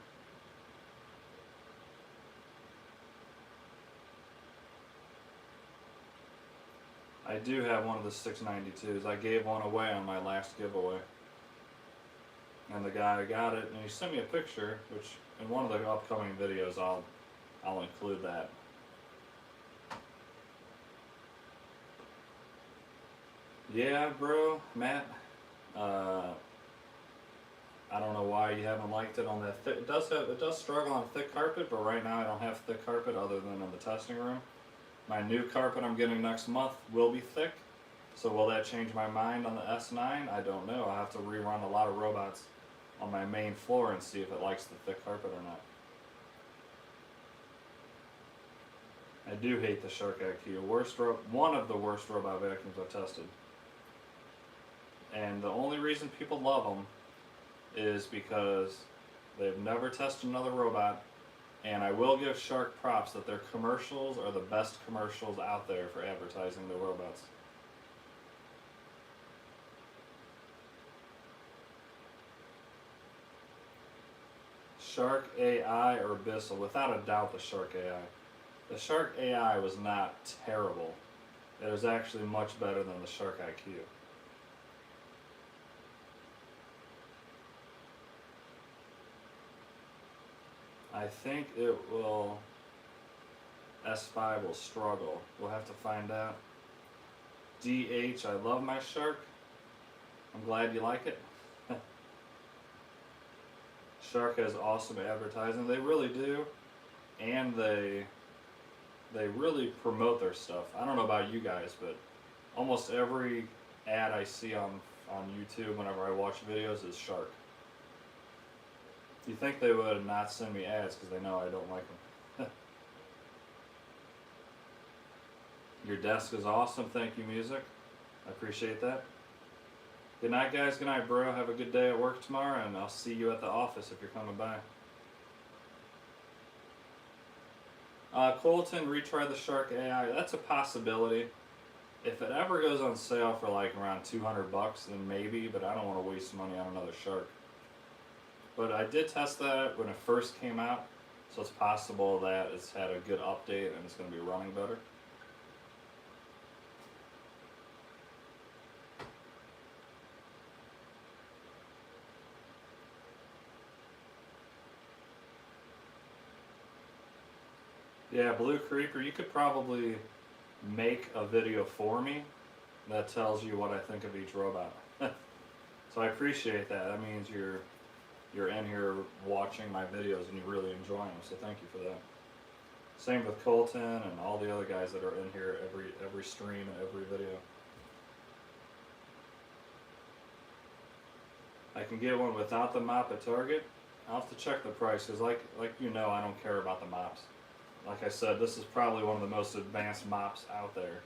I do have one of the 692s. I gave one away on my last giveaway. And the guy got it, and he sent me a picture, which in one of the upcoming videos I'll include that. Yeah, bro, Matt. I don't know why you haven't liked it on that thick. It does struggle on thick carpet, but right now I don't have thick carpet other than in the testing room. My new carpet I'm getting next month will be thick. So will that change my mind on the S9? I don't know. I'll have to rerun a lot of robots on my main floor and see if it likes the thick carpet or not. I do hate the Shark IQ. One of the worst robot vacuums I've tested. And the only reason people love them is because they've never tested another robot. And I will give Shark props that their commercials are the best commercials out there for advertising their robots. Shark AI or Bissell? Without a doubt the Shark AI. The Shark AI was not terrible. It was actually much better than the Shark IQ. I think it will, S5 will struggle. We'll have to find out. DH, I love my Shark. I'm glad you like it. Shark has awesome advertising. They really do. And they really promote their stuff. I don't know about you guys, but almost every ad I see on YouTube whenever I watch videos is Shark. You think they would not send me ads because they know I don't like them. Your desk is awesome. Thank you, music. I appreciate that. Good night, guys. Good night, bro. Have a good day at work tomorrow, and I'll see you at the office if you're coming by. Colton, retry the Shark AI. That's a possibility. If it ever goes on sale for like around 200 bucks, then maybe, but I don't want to waste money on another shark. But I did test that when it first came out, so it's possible that it's had a good update and it's going to be running better. Yeah, Blue Creeper, you could probably make a video for me that tells you what I think of each robot. So I appreciate that. That means you're in here watching my videos and you really enjoy them, so thank you for that. Same with Colton and all the other guys that are in here every stream and every video. I can get one without the mop at Target. I'll have to check the price because like you know, I don't care about the mops. Like I said, this is probably one of the most advanced mops out there,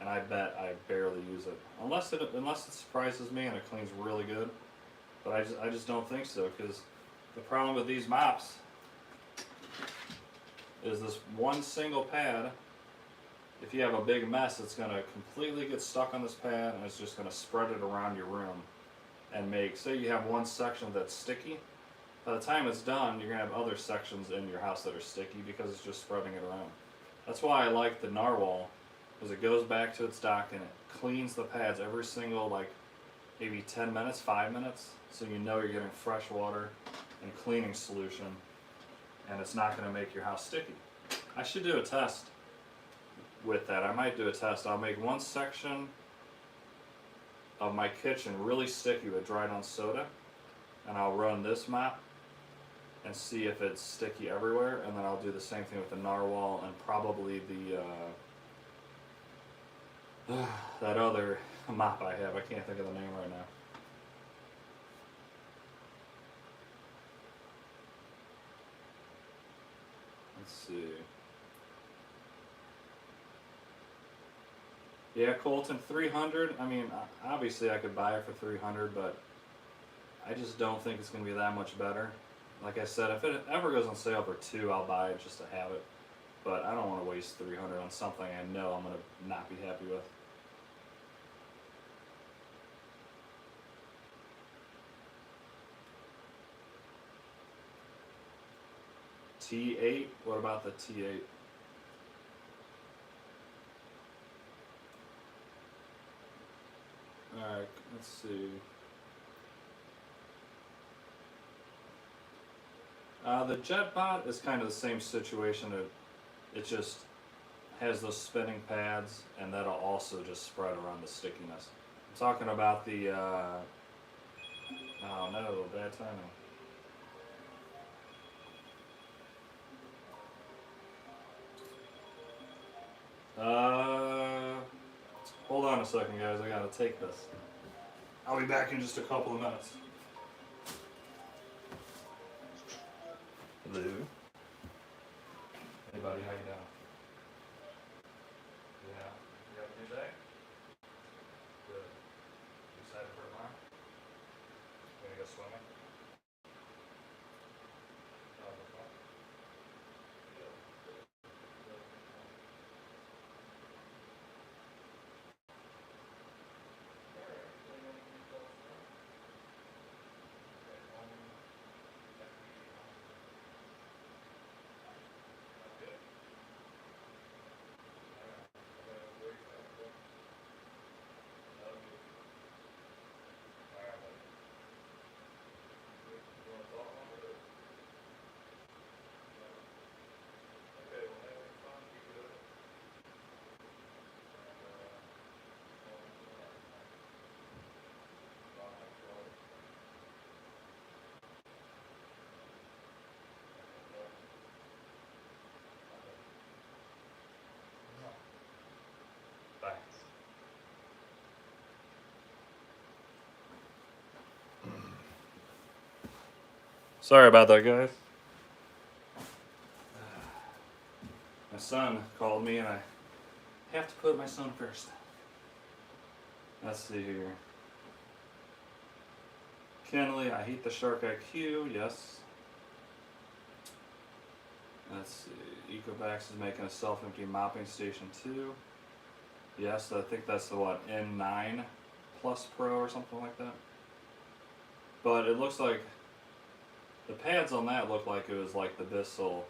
and I bet I barely use it unless it surprises me and it cleans really good. But I just don't think so, because the problem with these mops is this one single pad. If you have a big mess, it's going to completely get stuck on this pad and it's just going to spread it around your room and make, say you have one section that's sticky, by the time it's done, you're going to have other sections in your house that are sticky because it's just spreading it around. That's why I like the narwhal, because it goes back to its dock and it cleans the pads every single, like, maybe 10 minutes, 5 minutes, so you know you're getting fresh water and cleaning solution, and it's not going to make your house sticky. I should do a test with that. I might do a test. I'll make one section of my kitchen really sticky with dried on soda, and I'll run this mop and see if it's sticky everywhere, and then I'll do the same thing with the narwhal and probably the that other mop I have. I can't think of the name right now. Let's see. Yeah, Colton, 300. I mean, obviously I could buy it for 300, but I just don't think it's going to be that much better. Like I said, if it ever goes on sale for $2, I'll buy it just to have it. But I don't want to waste 300 on something I know I'm going to not be happy with. T8? What about the T8? Alright, let's see. The JetBot is kind of the same situation. It just has those spinning pads, and that'll also just spread around the stickiness. I'm talking about the, oh no, bad timing. Hold on a second, guys. I gotta take this. I'll be back in just a couple of minutes. Hello. Hey, buddy. How you doing? Yeah. You have a good day? Good. You excited for tomorrow? You gonna go swimming? Bye. Sorry about that, guys. My son called me and I have to put my son first. Let's see here. Kenley, I hate the Shark IQ, yes. Let's see. Ecobax is making a self-empty mopping station too. Yes, I think that's the what, N9 Plus Pro or something like that. But it looks like the pads on that look like it was like the Bissell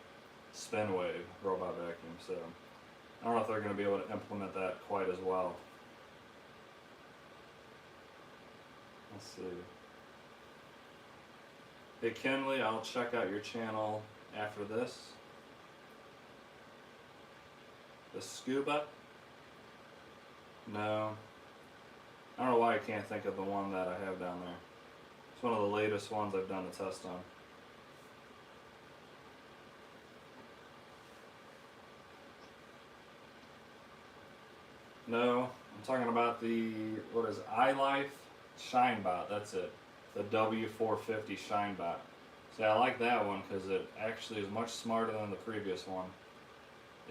Spinwave robot vacuum. So I don't know if they're going to be able to implement that quite as well. Let's see. Hey Kenley, I'll check out your channel after this. The Scuba? No. I don't know why I can't think of the one that I have down there. It's one of the latest ones I've done a test on. No, I'm talking about the, what is it, iLife ShineBot, that's it. The W450 ShineBot. See, I like that one because it actually is much smarter than the previous one.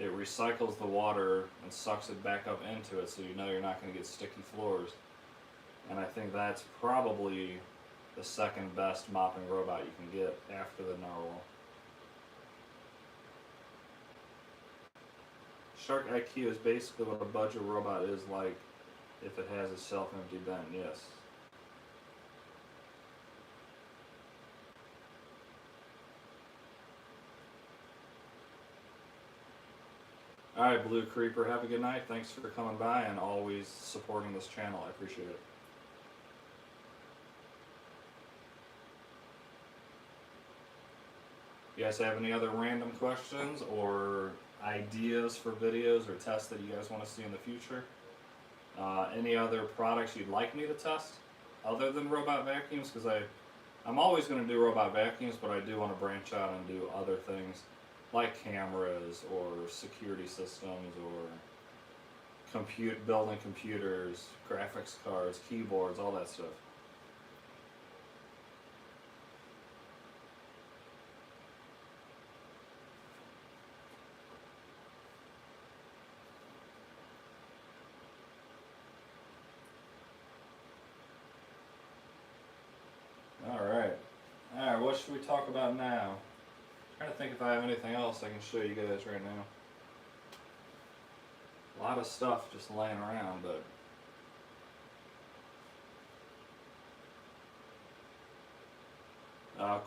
It recycles the water and sucks it back up into it, so you know you're not going to get sticky floors. And I think that's probably the second best mopping robot you can get after the Narwhal. Shark IQ is basically what a budget robot is like if it has a self-empty bin, yes. Alright, Blue Creeper, have a good night. Thanks for coming by and always supporting this channel. I appreciate it. You guys have any other random questions or ideas for videos or tests that you guys want to see in the future? Any other products you'd like me to test other than robot vacuums? Because I'm always going to do robot vacuums, but I do want to branch out and do other things like cameras or security systems or building computers, graphics cards, keyboards, all that stuff. Alright, what should we talk about now? I'm trying to think if I have anything else I can show you guys right now. A lot of stuff just laying around, but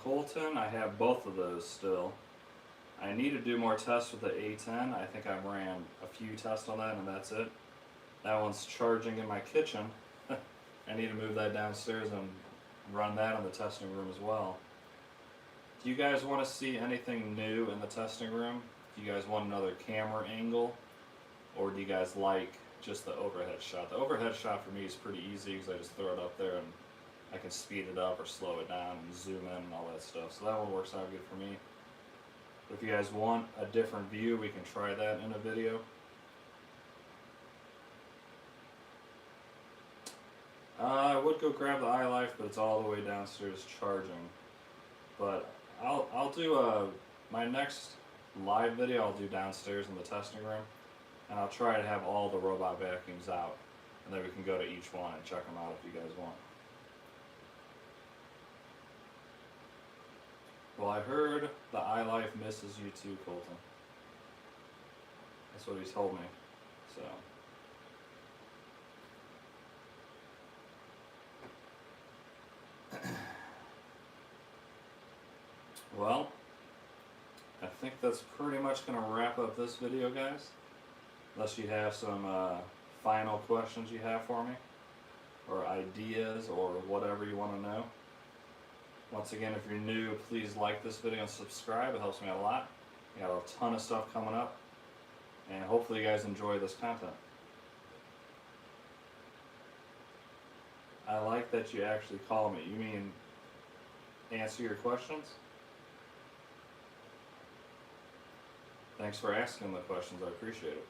Colton, I have both of those still. I need to do more tests with the A10. I think I ran a few tests on that and that's it. That one's charging in my kitchen. I need to move that downstairs and run that in the testing room as well. Do you guys want to see anything new in the testing room? Do you guys want another camera angle? Or do you guys like just the overhead shot? The overhead shot for me is pretty easy because I just throw it up there and I can speed it up or slow it down and zoom in and all that stuff. So that one works out good for me. If you guys want a different view, we can try that in a video. I would go grab the iLife, but it's all the way downstairs charging. But I'll do my next live video. I'll do downstairs in the testing room, and I'll try to have all the robot vacuums out, and then we can go to each one and check them out if you guys want. Well, I heard the iLife misses you too, Colton. That's what he told me. So. Well, I think that's pretty much going to wrap up this video, guys. Unless you have some final questions you have for me, or ideas, or whatever you want to know. Once again, if you're new, please like this video and subscribe. It helps me a lot. We got a ton of stuff coming up, and hopefully you guys enjoy this content. I like that you actually call me. You mean answer your questions? Thanks for asking the questions. I appreciate it.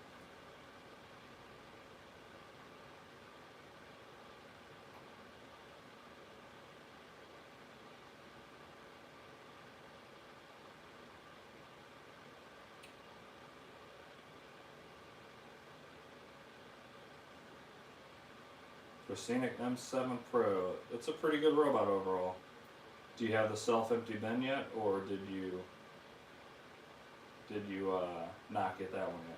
For Scenic M7 Pro, it's a pretty good robot overall. Do you have the self-empty bin yet, or did did you not get that one yet?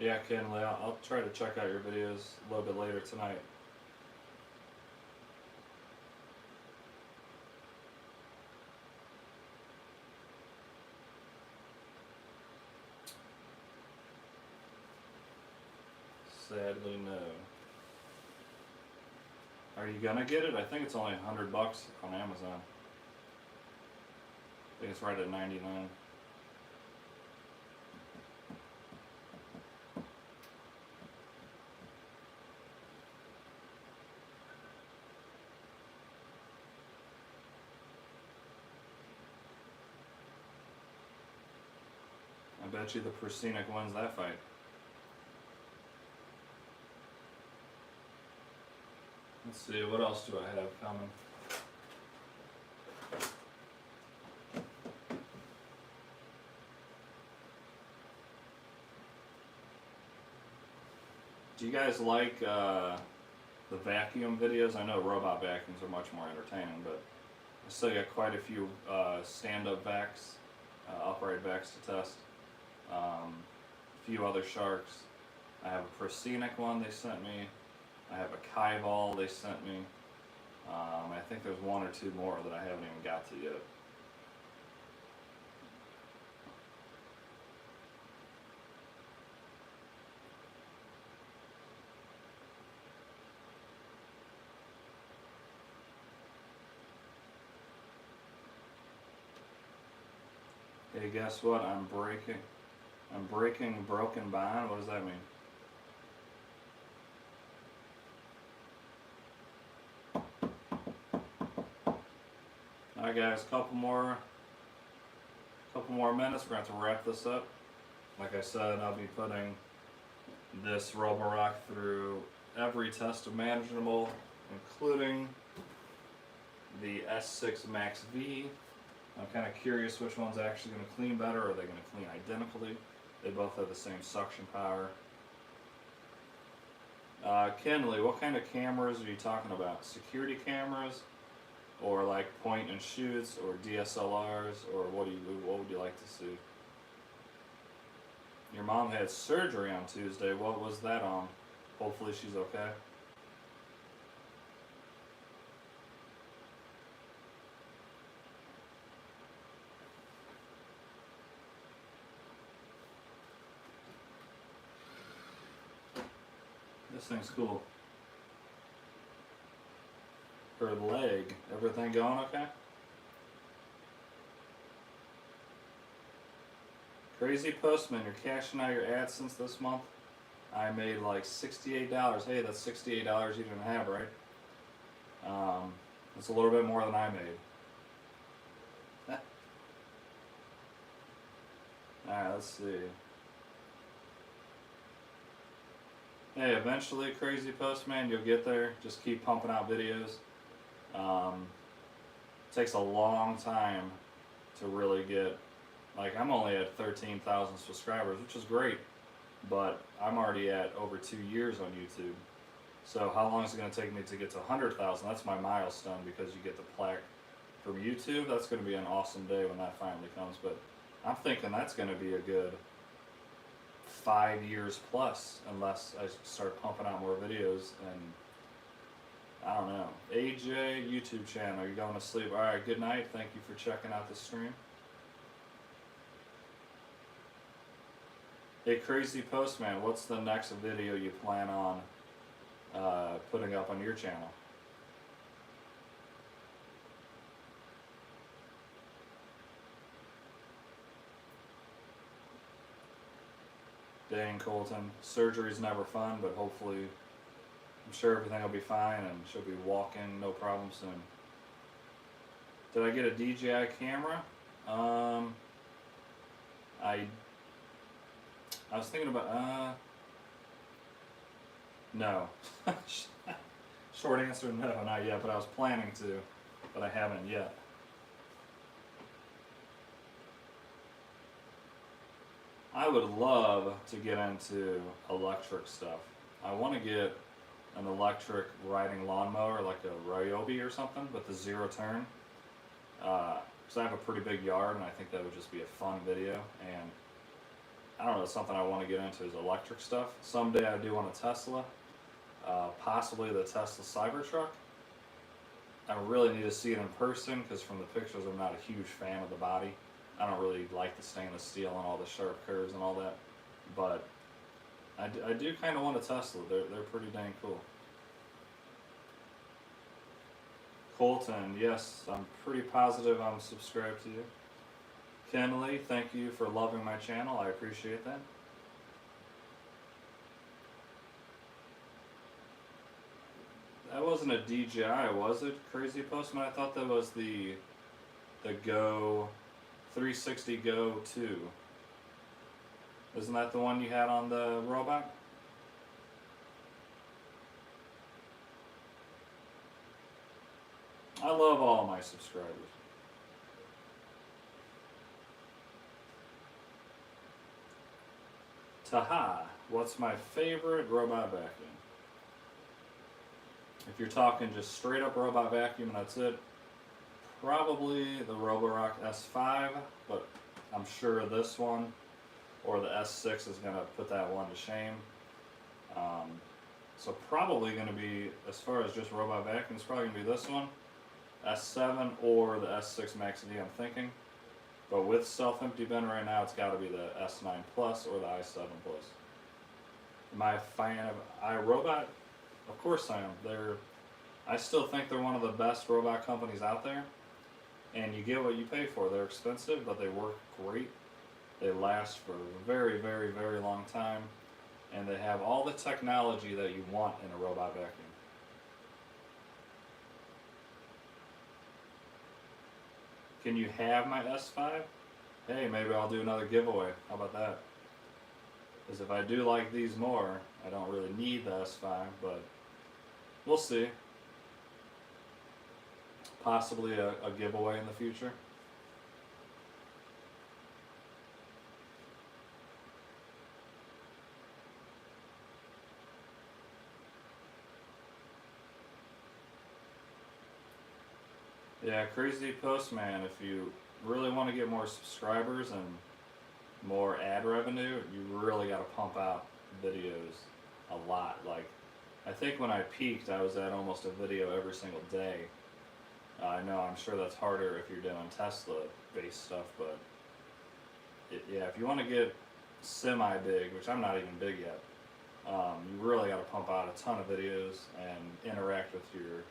Yeah, Kenley, I'll try to check out your videos a little bit later tonight. Sadly, no. Are you gonna get it? I think it's only $100 on Amazon. I think it's right at 99. I bet you the Persenic wins that fight. Let's see, what else do I have coming? Do you guys like the vacuum videos? I know robot vacuums are much more entertaining, but I still got quite a few stand-up vacs, upright vacs to test. A few other sharks. I have a Persenic one they sent me. I have a Kaival they sent me. I think there's one or two more that I haven't even got to yet. Hey, guess what? I'm breaking broken bond. What does that mean? Alright guys, couple more minutes, we're going to have to wrap this up. Like I said, I'll be putting this Roborock through every test imaginable, including the S6 MaxV. I'm kind of curious which one's actually going to clean better, or are they going to clean identically? They both have the same suction power. Kenley, what kind of cameras are you talking about? Security cameras? Or like point and shoots, or DSLRs, or what would you like to see? Your mom had surgery on Tuesday. What was that on? Hopefully she's okay. This thing's cool. Her leg, everything going okay? Crazy Postman, you're cashing out your AdSense this month? I made like $68. Hey, that's $68 you didn't have, right? That's a little bit more than I made. Alright, let's see. Hey, eventually, Crazy Postman, you'll get there. Just keep pumping out videos. It takes a long time to really get, like, I'm only at 13,000 subscribers, which is great, but I'm already at over 2 years on YouTube. So how long is it going to take me to get to 100,000? That's my milestone, because you get the plaque from YouTube. That's going to be an awesome day when that finally comes, but I'm thinking that's going to be a good 5 years plus, unless I start pumping out more videos. And I don't know. AJ, YouTube channel, are you going to sleep? Alright, good night. Thank you for checking out the stream. Hey, Crazy Postman, what's the next video you plan on putting up on your channel? Dang, Colton. Surgery's never fun, but hopefully, I'm sure everything will be fine and she'll be walking no problem soon. Did I get a DJI camera? I was thinking about, no. Short answer, no, not yet, but I was planning to, but I haven't yet. I would love to get into electric stuff. I want to get an electric riding lawnmower, like a Ryobi or something, with the zero turn. because I have a pretty big yard, and I think that would just be a fun video. And I don't know, something I want to get into is electric stuff. Someday I do want a Tesla, possibly the Tesla Cybertruck. I really need to see it in person, because from the pictures I'm not a huge fan of the body. I don't really like the stainless steel and all the sharp curves and all that, but I do kind of want a Tesla. They're pretty dang cool. Colton, yes, I'm pretty positive I'm subscribed to you. Kenley, thank you for loving my channel. I appreciate that. That wasn't a DJI, was it, Crazy Postman? I thought that was the Go 360 Go 2. Isn't that the one you had on the robot? I love all my subscribers. Taha, what's my favorite robot vacuum? If you're talking just straight up robot vacuum and that's it, probably the Roborock S5, but I'm sure this one or the S6 is going to put that one to shame. So probably going to be, as far as just robot vacuum, it's probably going to be this one, S7 or the S6 MaxV, I'm thinking. But with self-empty bin right now, it's got to be the S9 Plus or the i7 Plus. Am I a fan of Irobot? Of course I am. I still think they're one of the best robot companies out there. And you get what you pay for. They're expensive, but they work great. They last for a very, very, very long time. And they have all the technology that you want in a robot vacuum. Can you have my S5? Hey, maybe I'll do another giveaway. How about that? Because if I do like these more, I don't really need the S5, but we'll see. Possibly a giveaway in the future. Yeah, Crazy Postman, if you really want to get more subscribers and more ad revenue, you really got to pump out videos a lot. Like, I think when I peaked, I was at almost a video every single day. I know, I'm sure that's harder if you're doing Tesla-based stuff, but yeah, if you want to get semi-big, which I'm not even big yet, you really got to pump out a ton of videos and interact with your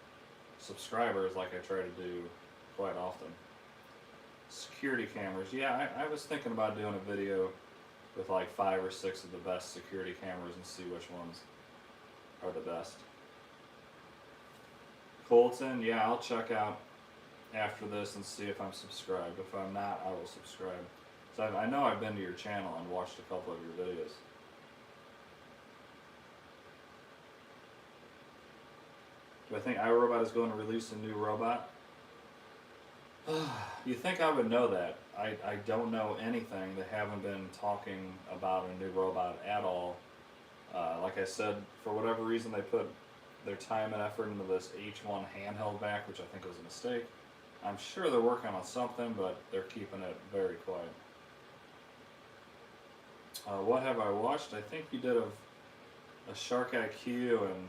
subscribers like I try to do quite often. Security cameras, yeah, I was thinking about doing a video with like 5 or 6 of the best security cameras and see which ones are the best. Colton, yeah, I'll check out after this and see if I'm subscribed. If I'm not, I will subscribe. So I know I've been to your channel and watched a couple of your videos. Do I think iRobot is going to release a new robot? You think I would know that. I don't know anything. They haven't been talking about a new robot at all. Like I said, for whatever reason they put their time and effort into this H1 handheld back, which I think was a mistake. I'm sure they're working on something, but they're keeping it very quiet. What have I watched? I think you did a Shark IQ and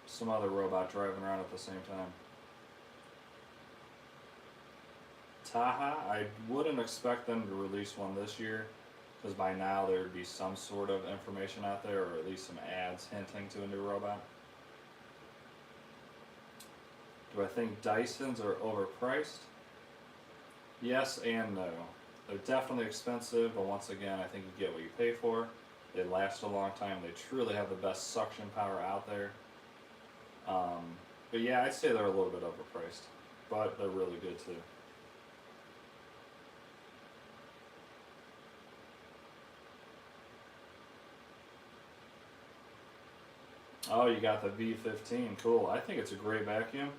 some other robot driving around at the same time. Taha, I wouldn't expect them to release one this year, because by now there would be some sort of information out there, or at least some ads hinting to a new robot. Do I think Dysons are overpriced? Yes and no. They're definitely expensive, but once again, I think you get what you pay for. They last a long time. They truly have the best suction power out there. But yeah, I'd say they're a little bit overpriced, but they're really good too. Oh, you got the V15, cool. I think it's a great vacuum.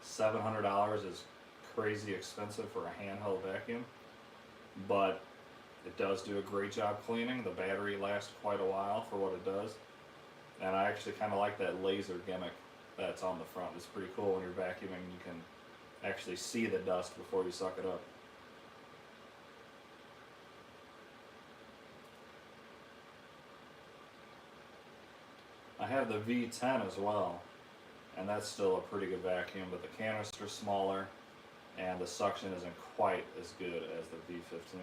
$700 is crazy expensive for a handheld vacuum, but it does do a great job cleaning. The battery lasts quite a while for what it does, and I actually kind of like that laser gimmick that's on the front. It's pretty cool when you're vacuuming. You can actually see the dust before you suck it up. I have the V10 as well, and that's still a pretty good vacuum, but the canister's smaller, and the suction isn't quite as good as the V15.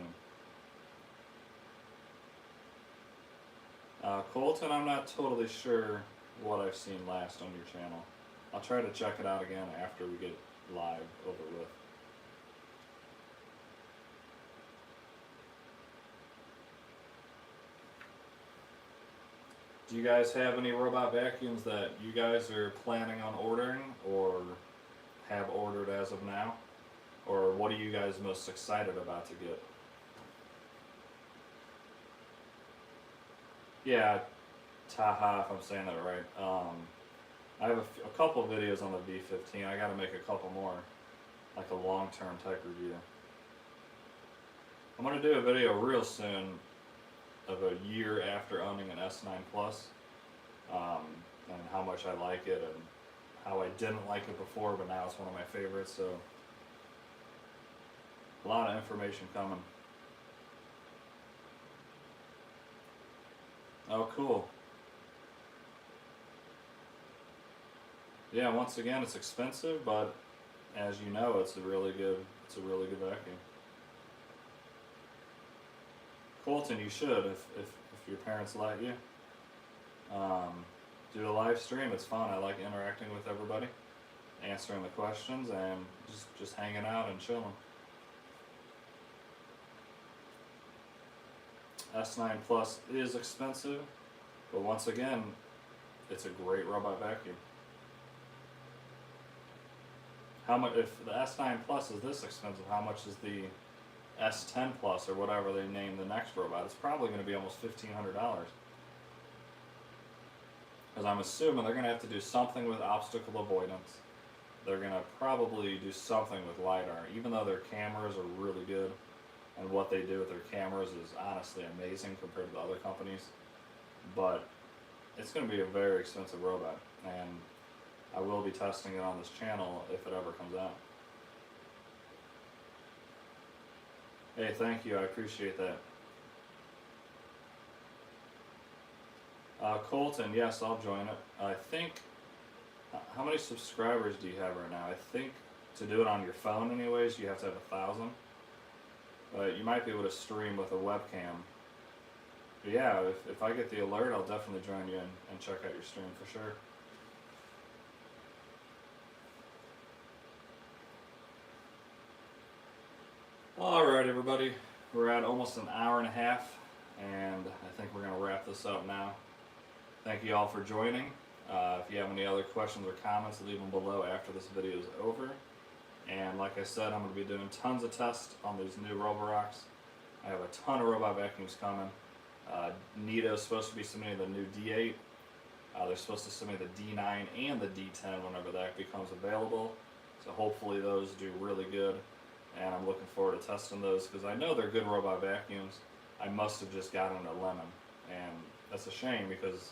Colton, I'm not totally sure what I've seen last on your channel. I'll try to check it out again after we get live over with. Do you guys have any robot vacuums that you guys are planning on ordering or have ordered as of now? Or what are you guys most excited about to get? Yeah, Taha, if I'm saying that right. I have a couple videos on the V15. I gotta make a couple more, like a long-term type review. I'm gonna do a video real soon of a year after owning an S9 Plus, and how much I like it and how I didn't like it before, but now it's one of my favorites. So a lot of information coming. Oh, cool. Yeah, once again, it's expensive, but as you know, it's a really good vacuum. Colton, you should, if your parents let you. Do a live stream, it's fun. I like interacting with everybody, answering the questions, and just hanging out and chilling. S9 Plus is expensive, but once again, it's a great robot vacuum. How much, if the S9 Plus is this expensive, how much is the S10 Plus or whatever they name the next robot? It's probably going to be almost $1,500. Because I'm assuming they're going to have to do something with obstacle avoidance. They're going to probably do something with LiDAR, even though their cameras are really good. And what they do with their cameras is honestly amazing compared to the other companies. But it's going to be a very expensive robot. And I will be testing it on this channel if it ever comes out. Hey, thank you. I appreciate that. Colton, yes, I'll join it. I think, how many subscribers do you have right now? I think to do it on your phone anyways, you have to have 1,000. But you might be able to stream with a webcam. But yeah, if I get the alert, I'll definitely join you and check out your stream for sure. Alright everybody, we're at almost an hour and a half, and I think we're going to wrap this up now. Thank you all for joining. If you have any other questions or comments, leave them below after this video is over. And like I said, I'm going to be doing tons of tests on these new Roborocks. I have a ton of robot vacuums coming. Nito's supposed to be submitting the new D8. They're supposed to submit the D9 and the D10 whenever that becomes available. So hopefully those do really good. And I'm looking forward to testing those because I know they're good robot vacuums. I must have just gotten a lemon. And that's a shame because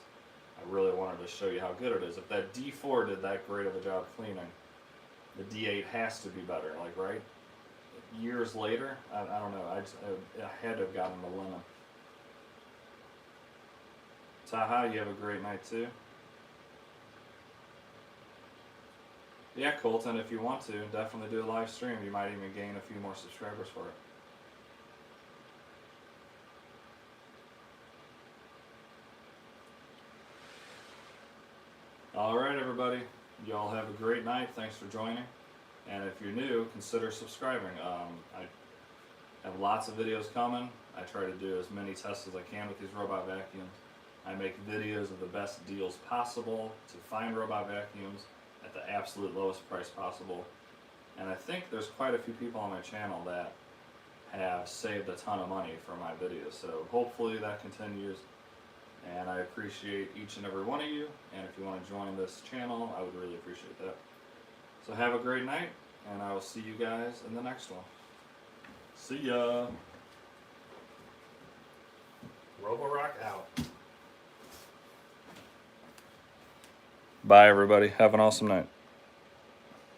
I really wanted to show you how good it is. If that D4 did that great of a job cleaning, the D8 has to be better, like, right? Years later, I don't know, I had to have gotten the lemon. Taha, you have a great night too. Yeah, Colton, if you want to, definitely do a live stream. You might even gain a few more subscribers for it. Alright everybody, y'all have a great night. Thanks for joining. And if you're new, consider subscribing. I have lots of videos coming. I try to do as many tests as I can with these robot vacuums. I make videos of the best deals possible to find robot vacuums at the absolute lowest price possible. And I think there's quite a few people on my channel that have saved a ton of money from my videos. So hopefully that continues. And I appreciate each and every one of you. And if you want to join this channel, I would really appreciate that. So have a great night, and I will see you guys in the next one. See ya. Roborock out. Bye everybody. Have an awesome night.